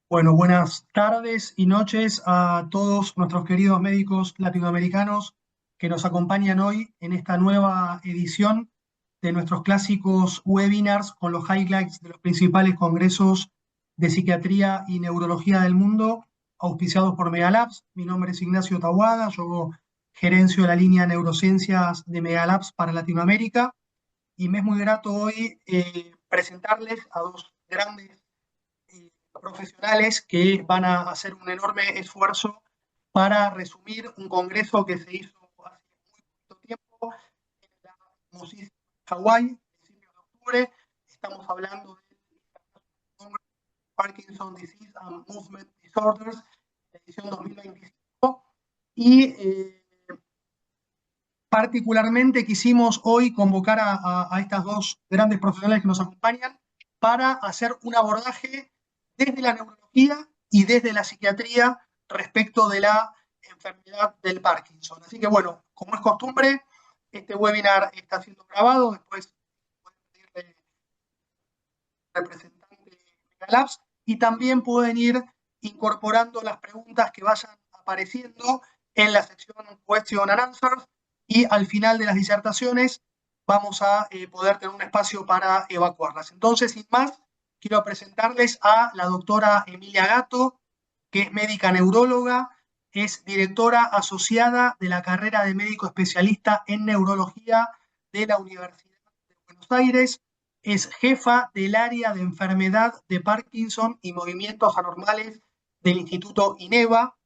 Bueno, buenas tardes y noches a todos nuestros queridos médicos latinoamericanos que nos acompañan hoy en esta nueva edición de nuestros clásicos webinars con los highlights de los principales congresos de psiquiatría y neurología del mundo, auspiciados por Megalabs. Mi nombre es Ignacio Tahuada, yo gerencio la línea Neurociencias de Megalabs para Latinoamérica y me es muy grato hoy presentarles a dos grandes profesionales que van a hacer un enorme esfuerzo para resumir un congreso que se hizo hace muy poquito tiempo en la famosísima Hawái, principios de octubre. Estamos hablando del Parkinson Disease and Movement Disorders, edición 2025, y particularmente quisimos hoy convocar a estas dos grandes profesionales que nos acompañan para hacer un abordaje desde la neurología y desde la psiquiatría respecto de la enfermedad del Parkinson. Así que bueno, como es costumbre, este webinar está siendo grabado, después pueden pedirle representante de Megalabs y también pueden ir incorporando las preguntas que vayan apareciendo en la sección Question and Answers y al final de las disertaciones vamos a poder tener un espacio para evacuarlas. Entonces, sin más, quiero presentarles a la doctora Emilia Gatto, que es médica neuróloga, es directora asociada de la carrera de médico especialista en neurología de la Universidad de Buenos Aires, es jefa del área de enfermedad de Parkinson y movimientos anormales del Instituto INEVA,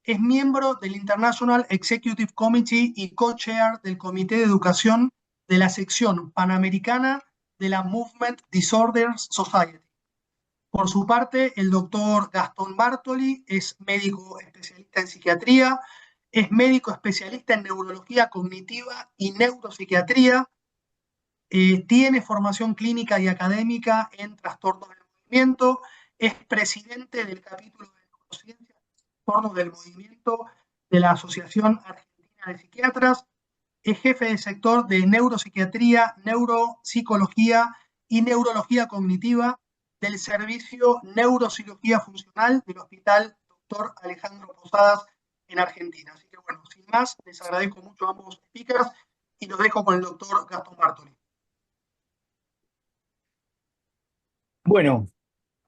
es miembro del International Executive Committee y co-chair del Comité de Educación de la sección panamericana de la Movement Disorders Society. Por su parte, el doctor Gastón Bartoli es médico especialista en psiquiatría, es médico especialista en neurología cognitiva y neuropsiquiatría, tiene formación clínica y académica en trastornos del movimiento, es presidente del capítulo de neurociencia trastornos del movimiento de la Asociación Argentina de Psiquiatras, es jefe del sector de neuropsiquiatría, neuropsicología y neurología cognitiva del servicio Neurocirugía Funcional del Hospital Dr. Alejandro Posadas en Argentina. Así que bueno, sin más, les agradezco mucho a ambos speakers y los dejo con el doctor Gastón Bartoli. Bueno,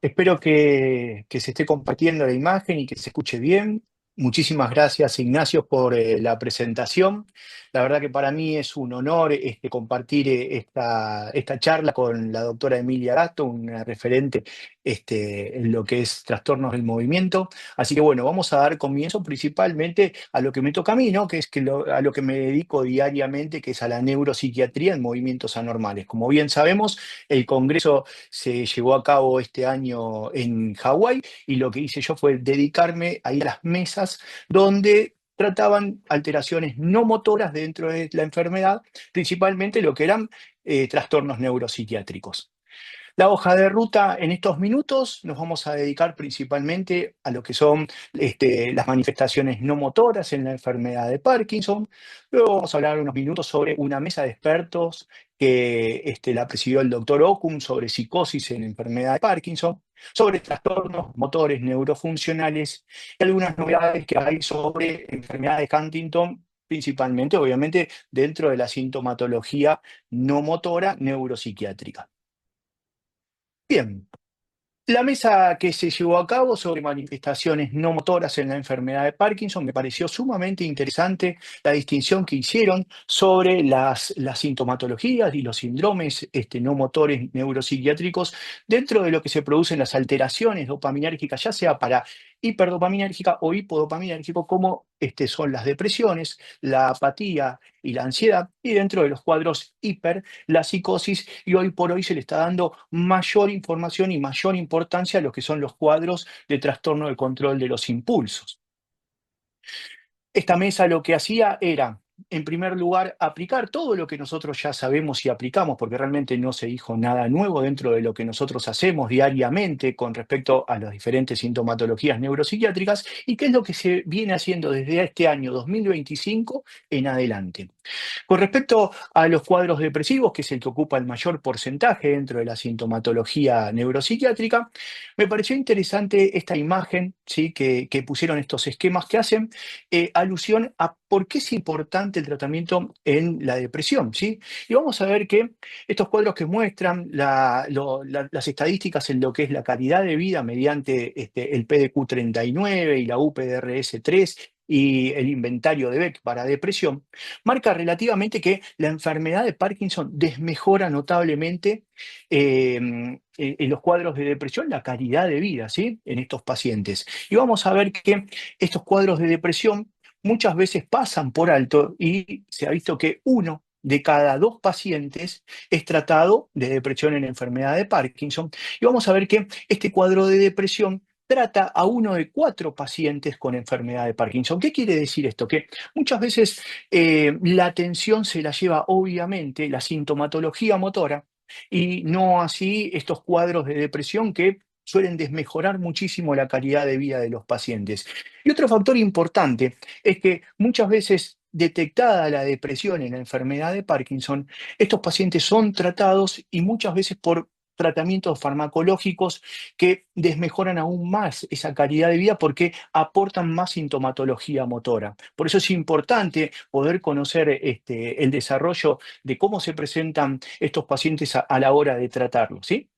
espero que se esté compartiendo la imagen y que se escuche bien. Muchísimas gracias, Ignacio, por la presentación. La verdad que para mí es un honor compartir esta charla con la doctora Emilia Gatto, una referente en lo que es trastornos del movimiento. Así que bueno, vamos a dar comienzo principalmente a lo que me toca a mí, ¿no? Que es a lo que me dedico diariamente, que es a la neuropsiquiatría en movimientos anormales. Como bien sabemos, el Congreso se llevó a cabo este año en Hawái y lo que hice yo fue dedicarme a ir a las mesas donde trataban alteraciones no motoras dentro de la enfermedad, principalmente lo que eran trastornos neuropsiquiátricos. La hoja de ruta en estos minutos nos vamos a dedicar principalmente a lo que son las manifestaciones no motoras en la enfermedad de Parkinson. Luego vamos a hablar unos minutos sobre una mesa de expertos que la presidió el doctor Ocum sobre psicosis en enfermedad de Parkinson, sobre trastornos motores neurofuncionales y algunas novedades que hay sobre enfermedad de Huntington, principalmente, obviamente, dentro de la sintomatología no motora neuropsiquiátrica. Bien, la mesa que se llevó a cabo sobre manifestaciones no motoras en la enfermedad de Parkinson me pareció sumamente interesante la distinción que hicieron sobre las sintomatologías y los síndromes no motores neuropsiquiátricos dentro de lo que se producen las alteraciones dopaminérgicas, ya sea para hiperdopaminérgica o hipodopaminérgico, como son las depresiones, la apatía y la ansiedad, y dentro de los cuadros hiper, la psicosis, y hoy por hoy se le está dando mayor información y mayor importancia a lo que son los cuadros de trastorno de control de los impulsos. Esta mesa lo que hacía era, en primer lugar, aplicar todo lo que nosotros ya sabemos y aplicamos, porque realmente no se dijo nada nuevo dentro de lo que nosotros hacemos diariamente con respecto a las diferentes sintomatologías neuropsiquiátricas y qué es lo que se viene haciendo desde este año 2025 en adelante. Con respecto a los cuadros depresivos, que es el que ocupa el mayor porcentaje dentro de la sintomatología neuropsiquiátrica, me pareció interesante esta imagen, ¿sí? que pusieron estos esquemas que hacen alusión a por qué es importante el tratamiento en la depresión. ¿Sí? Y vamos a ver que estos cuadros que muestran las estadísticas en lo que es la calidad de vida mediante el PDQ-39 y la UPDRS-3 y el inventario de Beck para depresión, marca relativamente que la enfermedad de Parkinson desmejora notablemente en los cuadros de depresión la calidad de vida, ¿sí? En estos pacientes. Y vamos a ver que estos cuadros de depresión muchas veces pasan por alto y se ha visto que uno de cada dos pacientes es tratado de depresión en enfermedad de Parkinson. Y vamos a ver que este cuadro de depresión trata a uno de cuatro pacientes con enfermedad de Parkinson. ¿Qué quiere decir esto? Que muchas veces la atención se la lleva obviamente la sintomatología motora y no así estos cuadros de depresión que suelen desmejorar muchísimo la calidad de vida de los pacientes. Y otro factor importante es que muchas veces detectada la depresión en la enfermedad de Parkinson, estos pacientes son tratados y muchas veces por tratamientos farmacológicos que desmejoran aún más esa calidad de vida porque aportan más sintomatología motora. Por eso es importante poder conocer el desarrollo de cómo se presentan estos pacientes a la hora de tratarlos, ¿sí?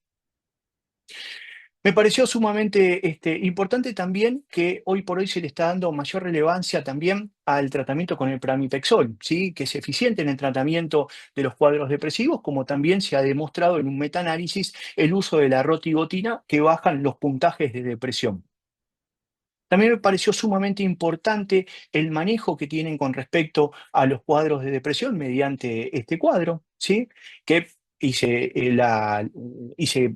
Me pareció sumamente importante también que hoy por hoy se le está dando mayor relevancia también al tratamiento con el pramipexol, ¿sí? Que es eficiente en el tratamiento de los cuadros depresivos, como también se ha demostrado en un metaanálisis el uso de la rotigotina que bajan los puntajes de depresión. También me pareció sumamente importante el manejo que tienen con respecto a los cuadros de depresión mediante este cuadro, ¿sí? Que hice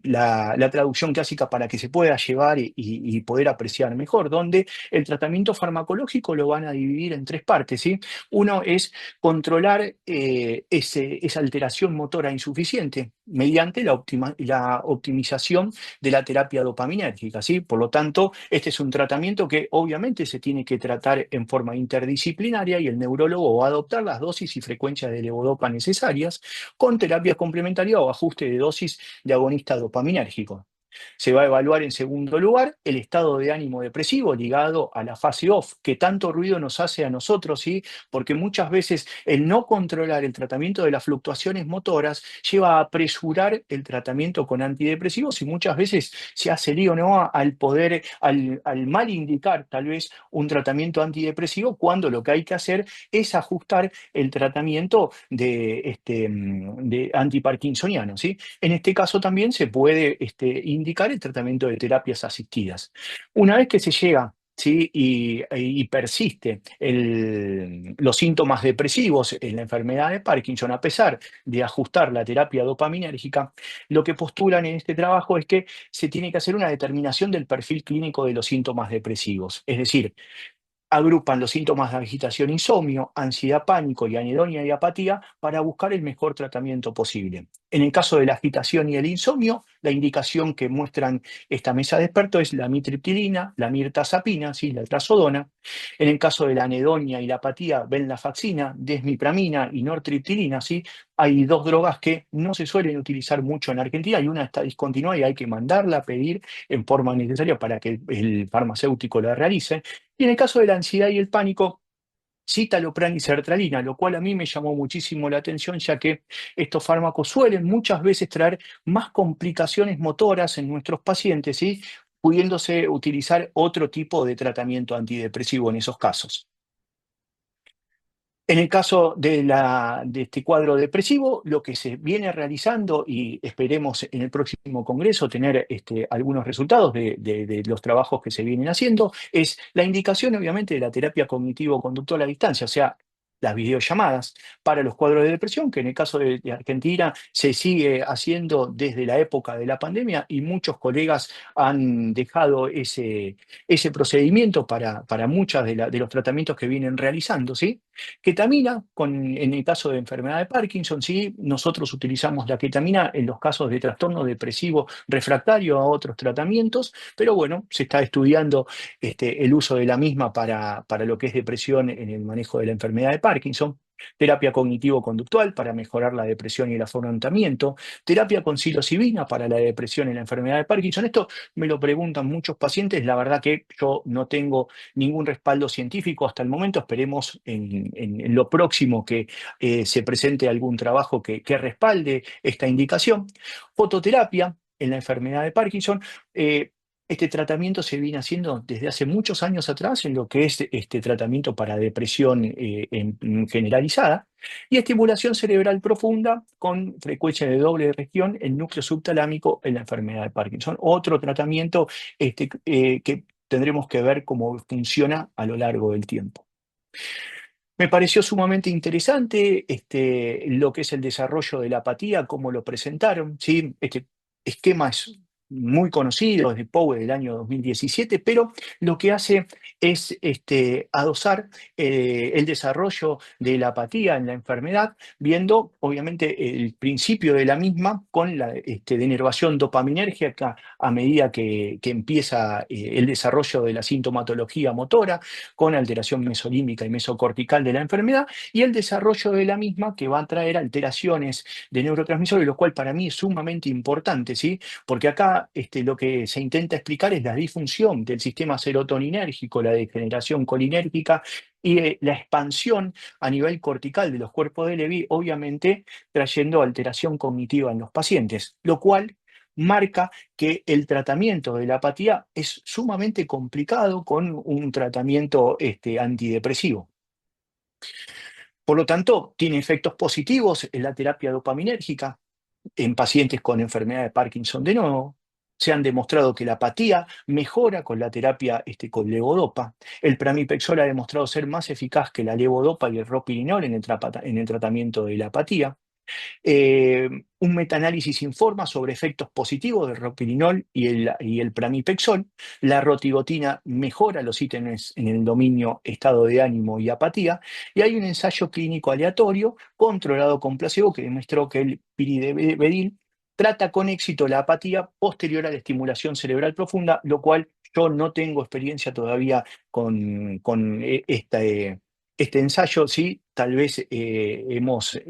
la traducción clásica para que se pueda llevar y poder apreciar mejor, donde el tratamiento farmacológico lo van a dividir en tres partes, ¿sí? Uno es controlar esa alteración motora insuficiente mediante la optimización de la terapia dopaminérgica, ¿sí? Por lo tanto, este es un tratamiento que obviamente se tiene que tratar en forma interdisciplinaria y el neurólogo va a adoptar las dosis y frecuencia de levodopa necesarias con terapia complementaria o ajuste de dosis de agonista dopaminérgico. Se va a evaluar en segundo lugar el estado de ánimo depresivo ligado a la fase off, que tanto ruido nos hace a nosotros, ¿sí? Porque muchas veces el no controlar el tratamiento de las fluctuaciones motoras lleva a apresurar el tratamiento con antidepresivos y muchas veces se hace lío, ¿no? Al mal indicar tal vez un tratamiento antidepresivo cuando lo que hay que hacer es ajustar el tratamiento de antiparkinsoniano, ¿sí? En este caso también se puede indicar el tratamiento de terapias asistidas. Una vez que se llega, ¿sí? y persiste los síntomas depresivos en la enfermedad de Parkinson, a pesar de ajustar la terapia dopaminérgica, lo que postulan en este trabajo es que se tiene que hacer una determinación del perfil clínico de los síntomas depresivos. Es decir, agrupan los síntomas de agitación, insomnio, ansiedad, pánico y anedonia y apatía para buscar el mejor tratamiento posible. En el caso de la agitación y el insomnio, la indicación que muestran esta mesa de expertos es la amitriptilina, la mirtazapina, ¿sí? La trazodona. En el caso de la anedonia y la apatía, venlafaxina, desmipramina y nortriptilina, ¿sí? Hay dos drogas que no se suelen utilizar mucho en Argentina y una está discontinuada y hay que mandarla a pedir en forma necesaria para que el farmacéutico la realice. Y en el caso de la ansiedad y el pánico, citalopram y sertralina, lo cual a mí me llamó muchísimo la atención, ya que estos fármacos suelen muchas veces traer más complicaciones motoras en nuestros pacientes, ¿sí? Pudiéndose utilizar otro tipo de tratamiento antidepresivo en esos casos. En el caso de este cuadro depresivo, lo que se viene realizando, y esperemos en el próximo congreso tener algunos resultados de los trabajos que se vienen haciendo, es la indicación obviamente de la terapia cognitivo-conductual a distancia, o sea, las videollamadas para los cuadros de depresión, que en el caso de Argentina se sigue haciendo desde la época de la pandemia y muchos colegas han dejado ese procedimiento para muchos de los tratamientos que vienen realizando, ¿sí? Ketamina, en el caso de enfermedad de Parkinson, sí, nosotros utilizamos la ketamina en los casos de trastorno depresivo refractario a otros tratamientos, pero bueno, se está estudiando el uso de la misma para lo que es depresión en el manejo de la enfermedad de Parkinson. terapia cognitivo-conductual para mejorar la depresión y el afrontamiento, terapia con psilocibina para la depresión y la enfermedad de Parkinson. Esto me lo preguntan muchos pacientes, la verdad que yo no tengo ningún respaldo científico hasta el momento, esperemos en lo próximo que se presente algún trabajo que respalde esta indicación. Fototerapia en la enfermedad de Parkinson. Este tratamiento se viene haciendo desde hace muchos años atrás en lo que es este tratamiento para depresión generalizada y estimulación cerebral profunda con frecuencia de doble región en núcleo subtalámico en la enfermedad de Parkinson. Otro tratamiento que tendremos que ver cómo funciona a lo largo del tiempo. Me pareció sumamente interesante lo que es el desarrollo de la apatía, cómo lo presentaron, ¿sí? Este esquema es muy conocido, es de Powe del año 2017, pero lo que hace es adosar el desarrollo de la apatía en la enfermedad, viendo obviamente el principio de la misma con la denervación dopaminérgica a medida que empieza el desarrollo de la sintomatología motora, con alteración mesolímbica y mesocortical de la enfermedad, y el desarrollo de la misma que va a traer alteraciones de neurotransmisores, lo cual para mí es sumamente importante, ¿sí? Porque acá lo que se intenta explicar es la disfunción del sistema serotoninérgico, la degeneración colinérgica y la expansión a nivel cortical de los cuerpos de Lewy, obviamente trayendo alteración cognitiva en los pacientes, lo cual marca que el tratamiento de la apatía es sumamente complicado con un tratamiento antidepresivo. Por lo tanto, tiene efectos positivos en la terapia dopaminérgica en pacientes con enfermedad de Parkinson de nuevo. Se han demostrado que la apatía mejora con la terapia con levodopa. El pramipexol ha demostrado ser más eficaz que la levodopa y el ropirinol en el tratamiento de la apatía. Un metaanálisis informa sobre efectos positivos del ropirinol y el pramipexol. La rotigotina mejora los ítems en el dominio estado de ánimo y apatía. Y hay un ensayo clínico aleatorio controlado con placebo que demostró que el piridovidil trata con éxito la apatía posterior a la estimulación cerebral profunda, lo cual yo no tengo experiencia todavía con este ensayo. Sí, tal vez hemos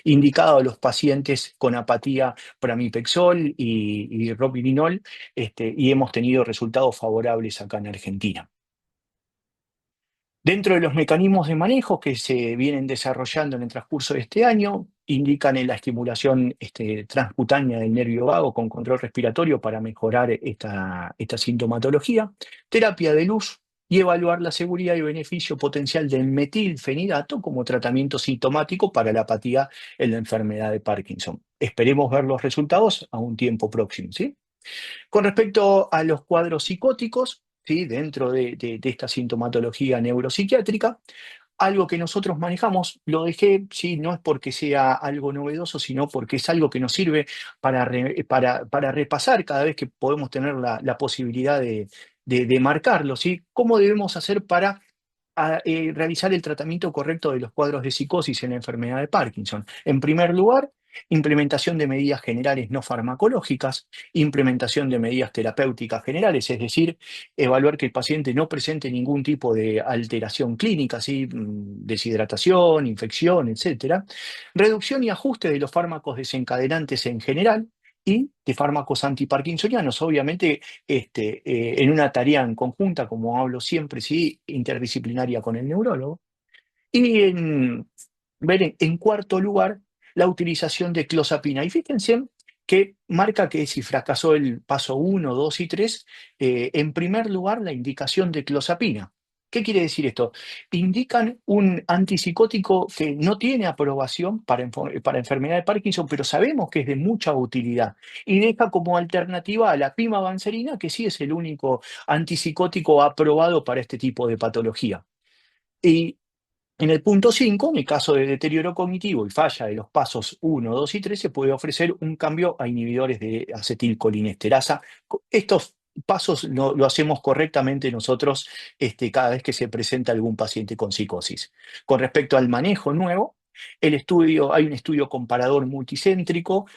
indicado a los pacientes con apatía pramipexol y ropirinol, y hemos tenido resultados favorables acá en Argentina. Dentro de los mecanismos de manejo que se vienen desarrollando en el transcurso de este año, indican en la estimulación transcutánea del nervio vago con control respiratorio para mejorar esta sintomatología, terapia de luz y evaluar la seguridad y beneficio potencial del metilfenidato como tratamiento sintomático para la apatía en la enfermedad de Parkinson. Esperemos ver los resultados a un tiempo próximo, ¿sí? Con respecto a los cuadros psicóticos, ¿sí? Dentro de esta sintomatología neuropsiquiátrica, algo que nosotros manejamos, lo dejé, sí, no es porque sea algo novedoso, sino porque es algo que nos sirve para repasar cada vez que podemos tener la posibilidad de marcarlo, ¿sí? ¿Cómo debemos hacer para realizar el tratamiento correcto de los cuadros de psicosis en la enfermedad de Parkinson? En primer lugar, implementación de medidas generales no farmacológicas, implementación de medidas terapéuticas generales, es decir, evaluar que el paciente no presente ningún tipo de alteración clínica, ¿sí? Deshidratación, infección, etcétera. Reducción y ajuste de los fármacos desencadenantes en general y de fármacos antiparkinsonianos, obviamente en una tarea en conjunta, como hablo siempre, ¿sí? Interdisciplinaria con el neurólogo. Y ver en cuarto lugar la utilización de clozapina. Y fíjense que marca que si fracasó el paso 1, 2 y 3, en primer lugar la indicación de clozapina. ¿Qué quiere decir esto? Indican un antipsicótico que no tiene aprobación para enfermedad de Parkinson, pero sabemos que es de mucha utilidad y deja como alternativa a la pimavanserina, que sí es el único antipsicótico aprobado para este tipo de patología. Y en el punto 5, en el caso de deterioro cognitivo y falla de los pasos 1, 2 y 3, se puede ofrecer un cambio a inhibidores de acetilcolinesterasa. Estos pasos lo hacemos correctamente nosotros cada vez que se presenta algún paciente con psicosis. Con respecto al manejo nuevo, hay un estudio comparador multicéntrico,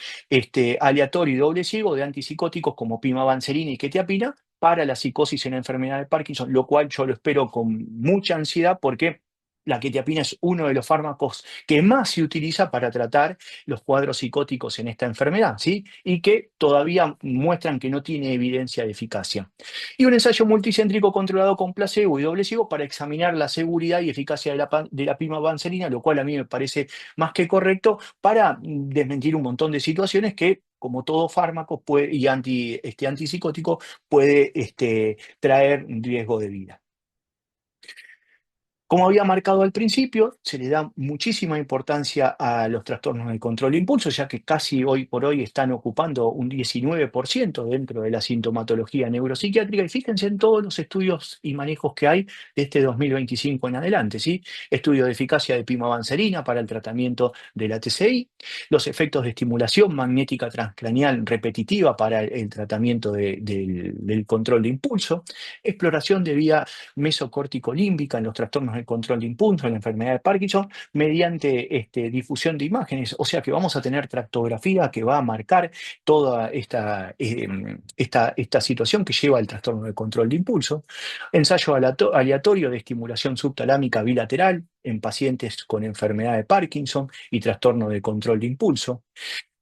aleatorio y doble ciego de antipsicóticos como pimavanserina y quetiapina para la psicosis en la enfermedad de Parkinson, lo cual yo lo espero con mucha ansiedad porque la quetiapina es uno de los fármacos que más se utiliza para tratar los cuadros psicóticos en esta enfermedad, ¿sí? Y que todavía muestran que no tiene evidencia de eficacia. Y un ensayo multicéntrico controlado con placebo y doble ciego para examinar la seguridad y eficacia de la pimavanserina, lo cual a mí me parece más que correcto para desmentir un montón de situaciones que, como todo fármaco y antipsicótico, puede traer riesgo de vida. Como había marcado al principio, se le da muchísima importancia a los trastornos del control de impulso, ya que casi hoy por hoy están ocupando un 19% dentro de la sintomatología neuropsiquiátrica. Y fíjense en todos los estudios y manejos que hay de este 2025 en adelante, ¿sí? Estudio de eficacia de pimavanserina para el tratamiento de la TCI, los efectos de estimulación magnética transcraneal repetitiva para el tratamiento del control de impulso, exploración de vía mesocórtico-límbica en los trastornos del control de impulso, en la enfermedad de Parkinson, mediante difusión de imágenes. O sea que vamos a tener tractografía que va a marcar toda esta situación que lleva al trastorno del control de impulso. Ensayo aleatorio de estimulación subtalámica bilateral en pacientes con enfermedad de Parkinson y trastorno de control de impulso.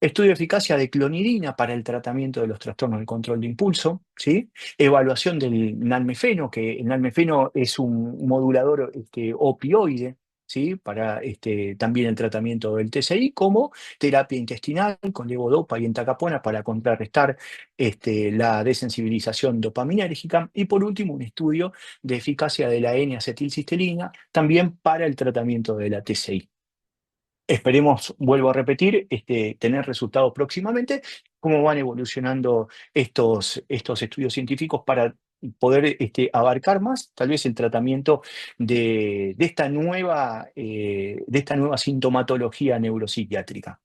Estudio de eficacia de clonidina para el tratamiento de los trastornos del control de impulso, ¿sí? Evaluación del nalmefeno, que el nalmefeno es un modulador opioide, ¿sí? Para también el tratamiento del TCI, como terapia intestinal con levodopa y entacapona para contrarrestar la desensibilización dopaminérgica. Y por último, un estudio de eficacia de la N-acetilcistelina, también para el tratamiento de la TCI. Esperemos, vuelvo a repetir, tener resultados próximamente, cómo van evolucionando estos estudios científicos para poder abarcar más, tal vez, el tratamiento de esta nueva sintomatología neuropsiquiátrica.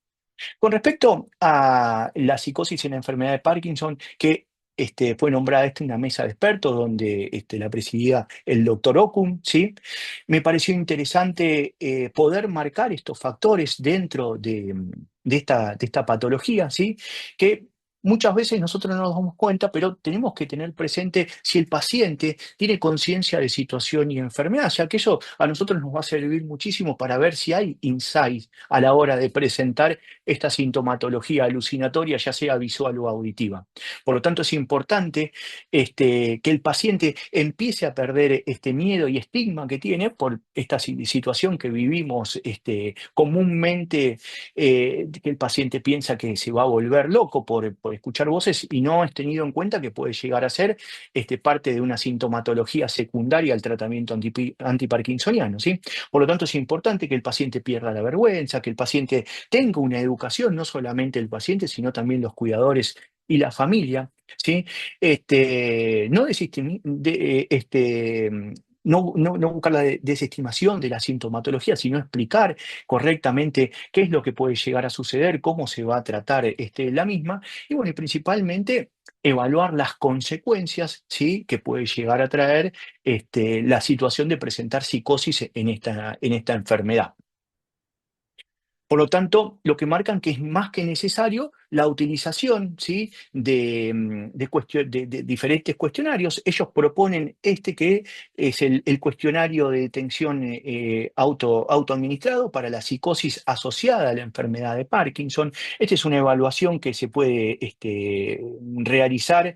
Con respecto a la psicosis en la enfermedad de Parkinson, que fue nombrada una mesa de expertos donde la presidía el doctor Okun, ¿sí? Me pareció interesante poder marcar estos factores dentro de esta patología, ¿sí? Que muchas veces nosotros no nos damos cuenta, pero tenemos que tener presente si el paciente tiene conciencia de situación y enfermedad, ya que eso a nosotros nos va a servir muchísimo para ver si hay insights a la hora de presentar esta sintomatología alucinatoria, ya sea visual o auditiva. Por lo tanto, es importante que el paciente empiece a perder este miedo y estigma que tiene por esta situación que vivimos comúnmente, que el paciente piensa que se va a volver loco por escuchar voces y no es tenido en cuenta que puede llegar a ser parte de una sintomatología secundaria al tratamiento antiparkinsoniano, ¿sí? Por lo tanto, es importante que el paciente pierda la vergüenza, que el paciente tenga una educación, no solamente el paciente, sino también los cuidadores y la familia, ¿sí? No no buscar la desestimación de la sintomatología, sino explicar correctamente qué es lo que puede llegar a suceder, cómo se va a tratar la misma, y bueno, y principalmente evaluar las consecuencias, ¿sí? Que puede llegar a traer la situación de presentar psicosis en esta enfermedad. Por lo tanto, lo que marcan que es más que necesario la utilización, ¿sí? De diferentes cuestionarios. Ellos proponen que es el cuestionario de detención autoadministrado para la psicosis asociada a la enfermedad de Parkinson. Esta es una evaluación que se puede realizar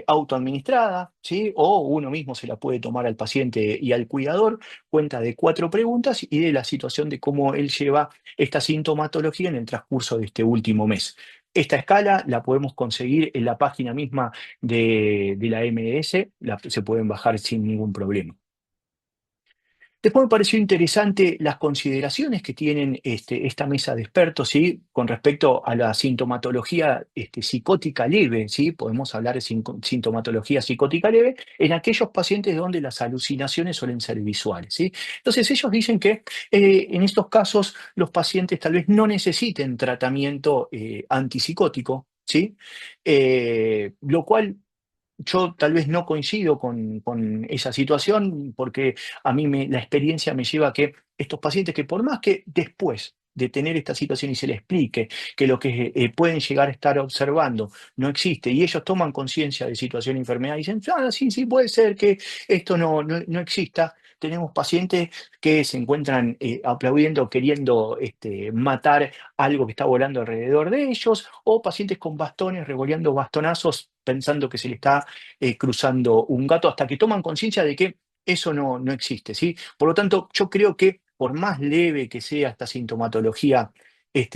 autoadministrada, ¿sí? O uno mismo se la puede tomar al paciente y al cuidador. Cuenta de 4 preguntas y de la situación de cómo él lleva esta sintomatología en el transcurso de este último mes. Esta escala la podemos conseguir en la página misma de la MS, se pueden bajar sin ningún problema. Después me pareció interesante las consideraciones que tienen esta mesa de expertos, ¿sí? Con respecto a la sintomatología psicótica leve, ¿sí? Podemos hablar de sintomatología psicótica leve en aquellos pacientes donde las alucinaciones suelen ser visuales, ¿sí? Entonces ellos dicen que en estos casos los pacientes tal vez no necesiten tratamiento antipsicótico, ¿sí? Lo cual yo tal vez no coincido con esa situación porque a mí la experiencia me lleva a que estos pacientes que por más que después de tener esta situación y se les explique que lo que pueden llegar a estar observando no existe y ellos toman conciencia de situación de enfermedad y dicen, ah, sí, sí, puede ser que esto no exista, tenemos pacientes que se encuentran aplaudiendo, queriendo matar algo que está volando alrededor de ellos, o pacientes con bastones, revoleando bastonazos, pensando que se le está cruzando un gato, hasta que toman conciencia de que eso no existe, ¿sí? Por lo tanto, yo creo que por más leve que sea esta sintomatología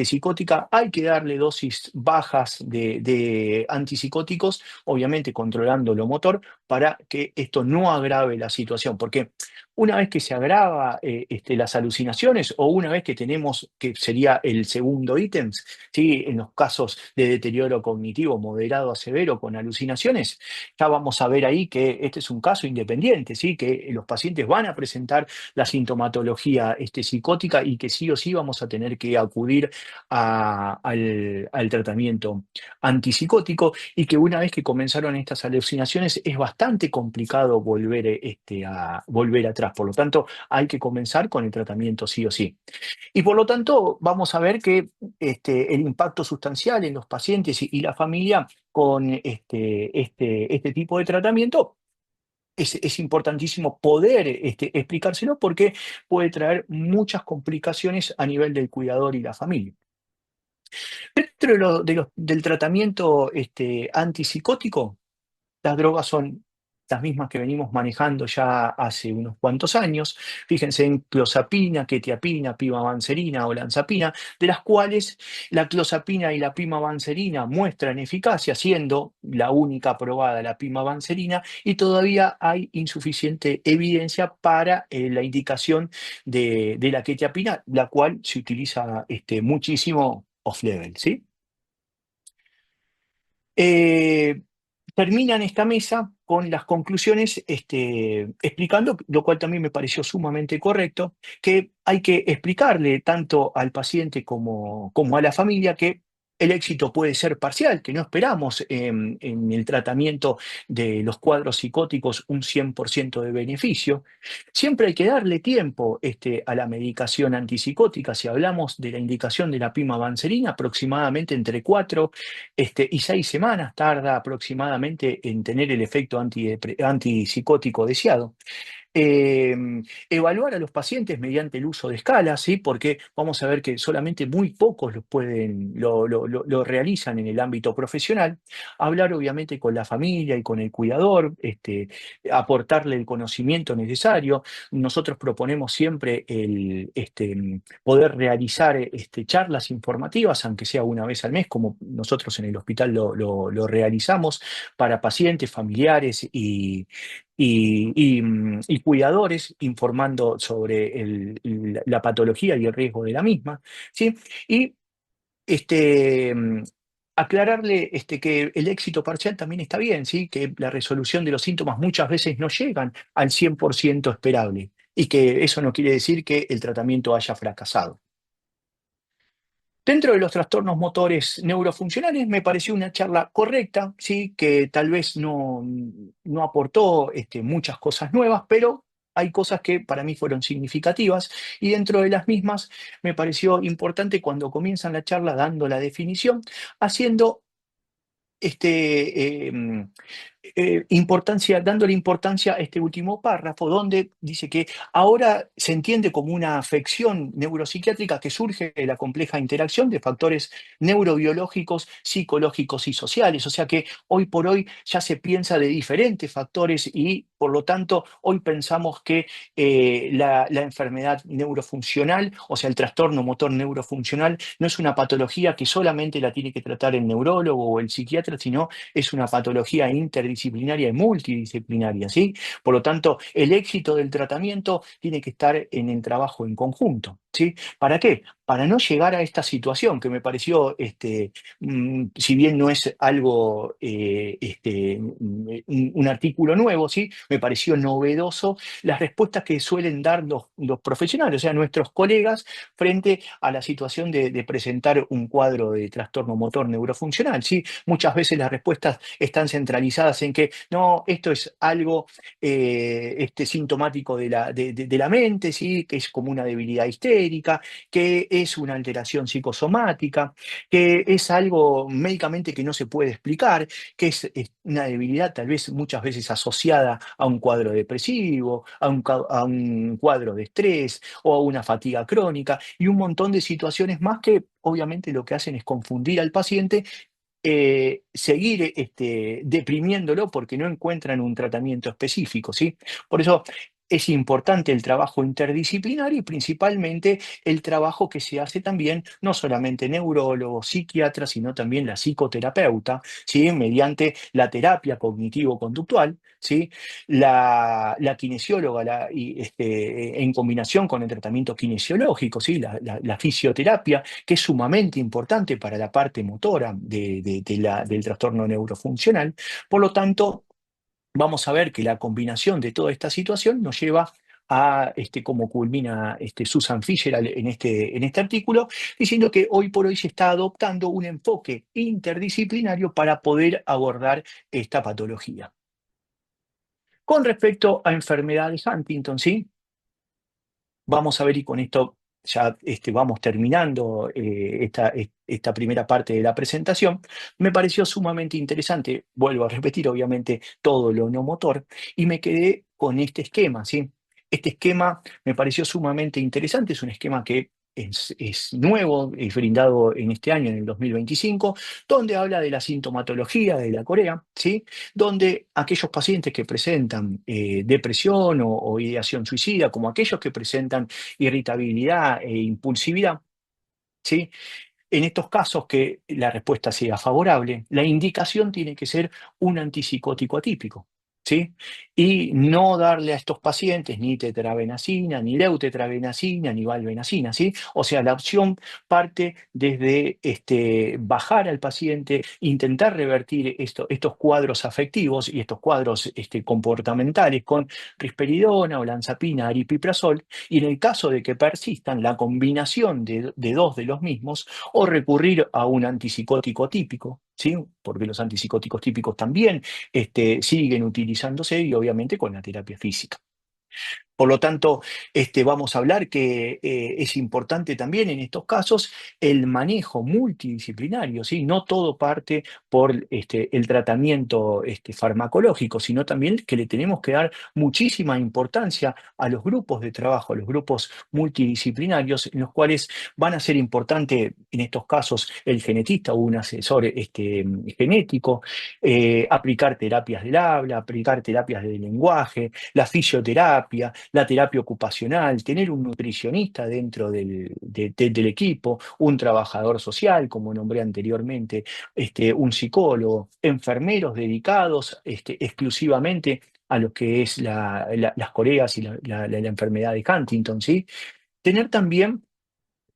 psicótica, hay que darle dosis bajas de antipsicóticos, obviamente controlando lo motor, para que esto no agrave la situación, porque una vez que se agrava las alucinaciones o una vez que tenemos, que sería el segundo ítem, ¿sí? En los casos de deterioro cognitivo moderado a severo con alucinaciones, ya vamos a ver ahí que este es un caso independiente, ¿sí? Que los pacientes van a presentar la sintomatología psicótica y que sí o sí vamos a tener que acudir al tratamiento antipsicótico y que una vez que comenzaron estas alucinaciones es bastante complicado volver, a volver atrás. Por lo tanto, hay que comenzar con el tratamiento sí o sí. Y por lo tanto, vamos a ver que el impacto sustancial en los pacientes y la familia con este tipo de tratamiento es importantísimo poder explicárselo porque puede traer muchas complicaciones a nivel del cuidador y la familia. Dentro del tratamiento antipsicótico, las drogas son las mismas que venimos manejando ya hace unos cuantos años. Fíjense en clozapina, quetiapina, pimavanserina o lanzapina, de las cuales la clozapina y la pimavanserina muestran eficacia, siendo la única aprobada la pimavanserina, y todavía hay insuficiente evidencia para la indicación de la quetiapina, la cual se utiliza muchísimo off-label, ¿sí? Eh, Terminan esta mesa con las conclusiones explicando, lo cual también me pareció sumamente correcto, que hay que explicarle tanto al paciente como a la familia que el éxito puede ser parcial, que no esperamos en el tratamiento de los cuadros psicóticos un 100% de beneficio. Siempre hay que darle tiempo a la medicación antipsicótica. Si hablamos de la indicación de la pimavanserina, aproximadamente entre 4 y 6 semanas tarda aproximadamente en tener el efecto antipsicótico deseado. Eh, Evaluar a los pacientes mediante el uso de escalas, ¿sí? Porque vamos a ver que solamente muy pocos lo realizan en el ámbito profesional. Hablar obviamente con la familia y con el cuidador, aportarle el conocimiento necesario. Nosotros proponemos siempre poder realizar charlas informativas, aunque sea una vez al mes, como nosotros en el hospital lo realizamos para pacientes, familiares y cuidadores informando sobre la patología y el riesgo de la misma, ¿sí? Y este, mm, aclararle que el éxito parcial también está bien, ¿sí? Que la resolución de los síntomas muchas veces no llegan al 100% esperable y que eso no quiere decir que el tratamiento haya fracasado. Dentro de los trastornos motores neurofuncionales me pareció una charla correcta, sí, que tal vez no aportó muchas cosas nuevas, pero hay cosas que para mí fueron significativas y dentro de las mismas me pareció importante cuando comienzan la charla dando la definición, haciendo este, dándole importancia a este último párrafo, donde dice que ahora se entiende como una afección neuropsiquiátrica que surge de la compleja interacción de factores neurobiológicos, psicológicos y sociales. O sea que hoy por hoy ya se piensa de diferentes factores y por lo tanto hoy pensamos que la enfermedad neurofuncional, o sea, el trastorno motor neurofuncional, no es una patología que solamente la tiene que tratar el neurólogo o el psiquiatra, sino es una patología interdisciplinaria y multidisciplinaria, ¿sí? Por lo tanto, el éxito del tratamiento tiene que estar en el trabajo en conjunto, ¿sí? ¿Para qué? Para no llegar a esta situación que me pareció, si bien no es algo, un artículo nuevo, ¿sí? Me pareció novedoso las respuestas que suelen dar los profesionales, o sea, nuestros colegas, frente a la situación de presentar un cuadro de trastorno motor neurofuncional, ¿sí? Muchas veces las respuestas están centralizadas en que no, esto es algo sintomático de la mente, ¿sí? Que es como una debilidad histérica, que es una alteración psicosomática, que es algo médicamente que no se puede explicar, que es una debilidad tal vez muchas veces asociada a un cuadro depresivo, a un cuadro de estrés o a una fatiga crónica y un montón de situaciones más que obviamente lo que hacen es confundir al paciente, seguir deprimiéndolo porque no encuentran un tratamiento específico, ¿sí? Por eso es importante el trabajo interdisciplinario y principalmente el trabajo que se hace también, no solamente neurólogo, psiquiatra, sino también la psicoterapeuta, ¿sí? Mediante la terapia cognitivo-conductual, ¿sí? La kinesióloga en combinación con el tratamiento kinesiológico, ¿sí? La fisioterapia, que es sumamente importante para la parte motora del trastorno neurofuncional. Por lo tanto, vamos a ver que la combinación de toda esta situación nos lleva a, como culmina Susan Fisher en este artículo, diciendo que hoy por hoy se está adoptando un enfoque interdisciplinario para poder abordar esta patología. Con respecto a enfermedad de Huntington, ¿sí? Vamos a ver, y con esto ya vamos terminando esta primera parte de la presentación. Me pareció sumamente interesante, vuelvo a repetir, obviamente, todo lo no motor, y me quedé con este esquema, ¿sí? Este esquema me pareció sumamente interesante, es un esquema que es nuevo, es brindado en este año, en el 2025, donde habla de la sintomatología de la Corea, ¿sí? Donde aquellos pacientes que presentan depresión o ideación suicida, como aquellos que presentan irritabilidad e impulsividad, ¿sí? En estos casos que la respuesta sea favorable, la indicación tiene que ser un antipsicótico atípico, ¿sí? Y no darle a estos pacientes ni tetrabenazina, ni deutetrabenazina, ni valbenazina, ¿sí? O sea, la opción parte desde bajar al paciente, intentar revertir estos cuadros afectivos y estos cuadros comportamentales con risperidona, olanzapina, aripiprazol, y en el caso de que persistan, la combinación de dos de los mismos o recurrir a un antipsicótico típico, ¿sí? Porque los antipsicóticos típicos también siguen utilizándose y obviamente con la terapia física. Por lo tanto, vamos a hablar que es importante también en estos casos el manejo multidisciplinario, ¿sí? No todo parte por el tratamiento farmacológico, sino también que le tenemos que dar muchísima importancia a los grupos de trabajo, a los grupos multidisciplinarios, en los cuales van a ser importantes en estos casos el genetista o un asesor genético, aplicar terapias del habla, aplicar terapias del lenguaje, la fisioterapia, la terapia ocupacional, tener un nutricionista dentro del equipo, un trabajador social, como nombré anteriormente, un psicólogo, enfermeros dedicados exclusivamente a lo que es las coreas y la enfermedad de Huntington, ¿sí? Tener también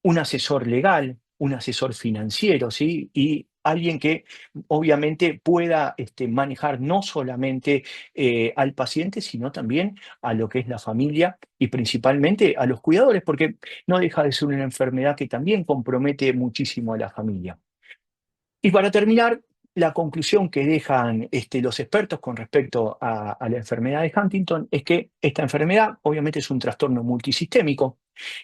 un asesor legal, un asesor financiero, ¿sí? Y alguien que obviamente pueda manejar no solamente al paciente, sino también a lo que es la familia y principalmente a los cuidadores, porque no deja de ser una enfermedad que también compromete muchísimo a la familia. Y para terminar, la conclusión que dejan los expertos con respecto a la enfermedad de Huntington es que esta enfermedad obviamente es un trastorno multisistémico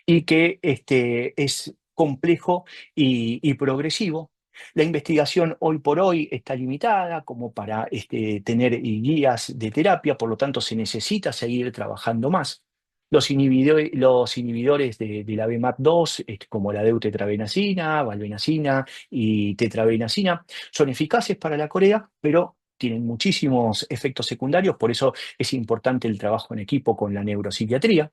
y que es complejo y progresivo. La investigación hoy por hoy está limitada como para tener guías de terapia, por lo tanto se necesita seguir trabajando más. Los inhibidores de la BMAT2, como la deutetrabenazina, valbenazina y tetrabenazina, son eficaces para la corea, pero tienen muchísimos efectos secundarios, por eso es importante el trabajo en equipo con la neuropsiquiatría.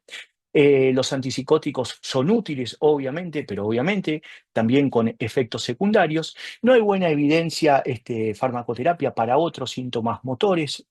Los antipsicóticos son útiles, obviamente, pero obviamente también con efectos secundarios. No hay buena evidencia farmacoterapia para otros síntomas motores,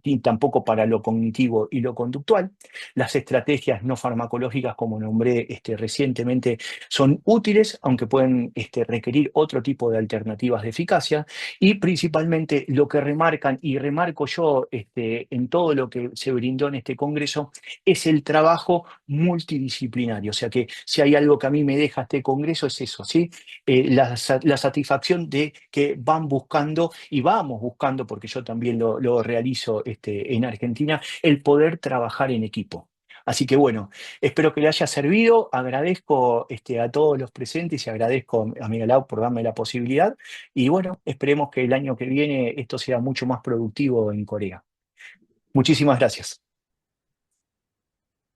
ni tampoco para lo cognitivo y lo conductual. Las estrategias no farmacológicas, como nombré recientemente, son útiles, aunque pueden requerir otro tipo de alternativas de eficacia. Y principalmente lo que remarcan, y remarco yo en todo lo que se brindó en este congreso, es el trabajo multidisciplinario. O sea que si hay algo que a mí me deja este congreso es eso, ¿sí? La satisfacción de que van buscando y vamos buscando, porque yo también lo realizo en Argentina, el poder trabajar en equipo. Así que bueno, espero que le haya servido. Agradezco a todos los presentes y agradezco a Miguel Lau por darme la posibilidad. Y bueno, esperemos que el año que viene esto sea mucho más productivo en Corea. Muchísimas gracias.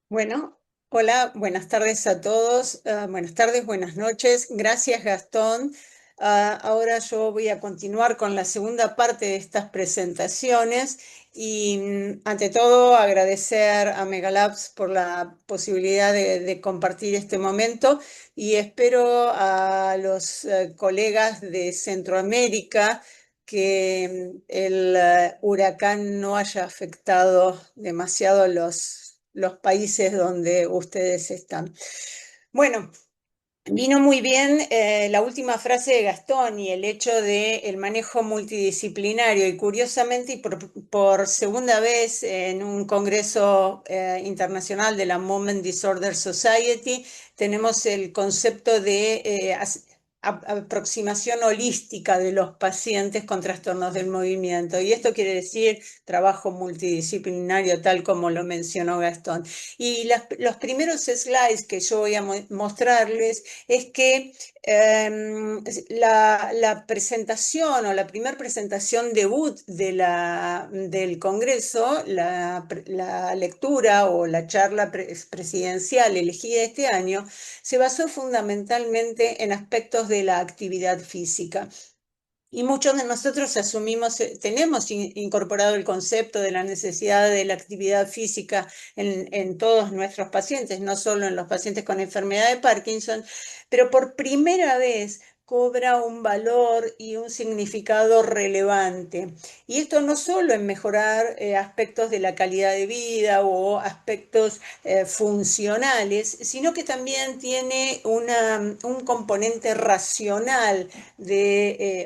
Bueno, hola, buenas tardes a todos. Buenas tardes, buenas noches. Gracias, Gastón. Ahora yo voy a continuar con la segunda parte de estas presentaciones y ante todo agradecer a Megalabs por la posibilidad de compartir este momento y espero a los colegas de Centroamérica que el huracán no haya afectado demasiado los países donde ustedes están. Bueno, vino muy bien la última frase de Gastón y el hecho del manejo multidisciplinario y curiosamente y por segunda vez en un congreso internacional de la Movement Disorder Society tenemos el concepto de aproximación holística de los pacientes con trastornos del movimiento y esto quiere decir trabajo multidisciplinario tal como lo mencionó Gastón. Y los primeros slides que yo voy a mostrarles es que la presentación o la primera presentación debut del Congreso, la lectura o la charla presidencial elegida este año, se basó fundamentalmente en aspectos de la actividad física. Y muchos de nosotros asumimos, tenemos incorporado el concepto de la necesidad de la actividad física en todos nuestros pacientes, no solo en los pacientes con enfermedad de Parkinson, pero por primera vez cobra un valor y un significado relevante. Y esto no solo en mejorar aspectos de la calidad de vida o aspectos funcionales, sino que también tiene un componente racional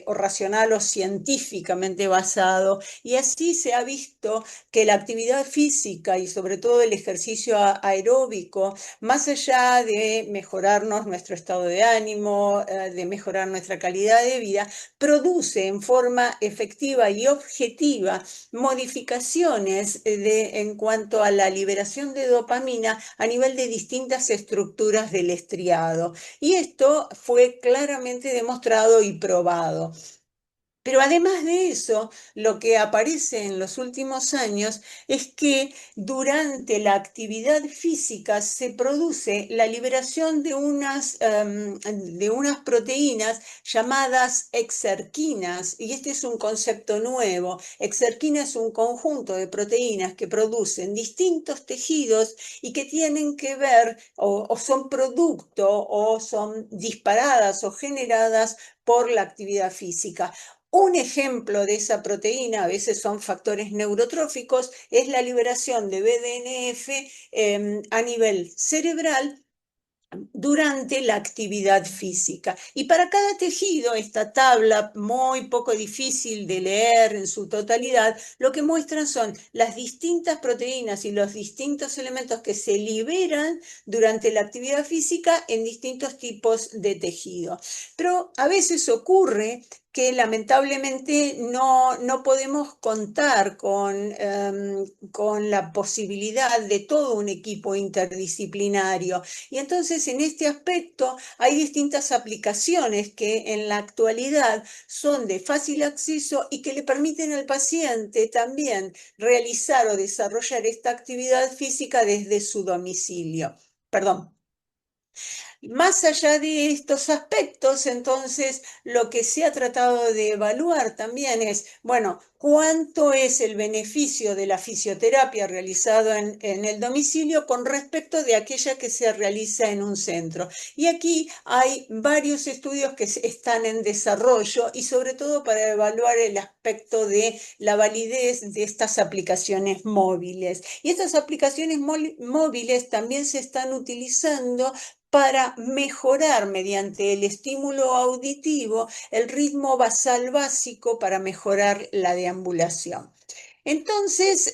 o racional o científicamente basado. Y así se ha visto que la actividad física y sobre todo el ejercicio aeróbico, más allá de mejorarnos nuestro estado de ánimo, de mejorar nuestra calidad de vida, produce en forma efectiva y objetiva modificaciones en cuanto a la liberación de dopamina a nivel de distintas estructuras del estriado. Y esto fue claramente demostrado y probado. Pero además de eso, lo que aparece en los últimos años es que durante la actividad física se produce la liberación de unas proteínas llamadas exerquinas, y este es un concepto nuevo. Exerquina es un conjunto de proteínas que producen distintos tejidos y que tienen que ver o son producto o son disparadas o generadas por la actividad física. Un ejemplo de esa proteína, a veces son factores neurotróficos, es la liberación de BDNF a nivel cerebral durante la actividad física. Y para cada tejido, esta tabla muy poco difícil de leer en su totalidad, lo que muestran son las distintas proteínas y los distintos elementos que se liberan durante la actividad física en distintos tipos de tejido. Pero a veces ocurre que lamentablemente no podemos contar con la posibilidad de todo un equipo interdisciplinario. Y entonces en este aspecto hay distintas aplicaciones que en la actualidad son de fácil acceso y que le permiten al paciente también realizar o desarrollar esta actividad física desde su domicilio. Perdón. Más allá de estos aspectos, entonces, lo que se ha tratado de evaluar también es, bueno, cuánto es el beneficio de la fisioterapia realizada en el domicilio con respecto de aquella que se realiza en un centro. Y aquí hay varios estudios que están en desarrollo y sobre todo para evaluar el aspecto de la validez de estas aplicaciones móviles. Y estas aplicaciones móviles también se están utilizando para mejorar mediante el estímulo auditivo el ritmo basal básico para mejorar la deambulación. Entonces,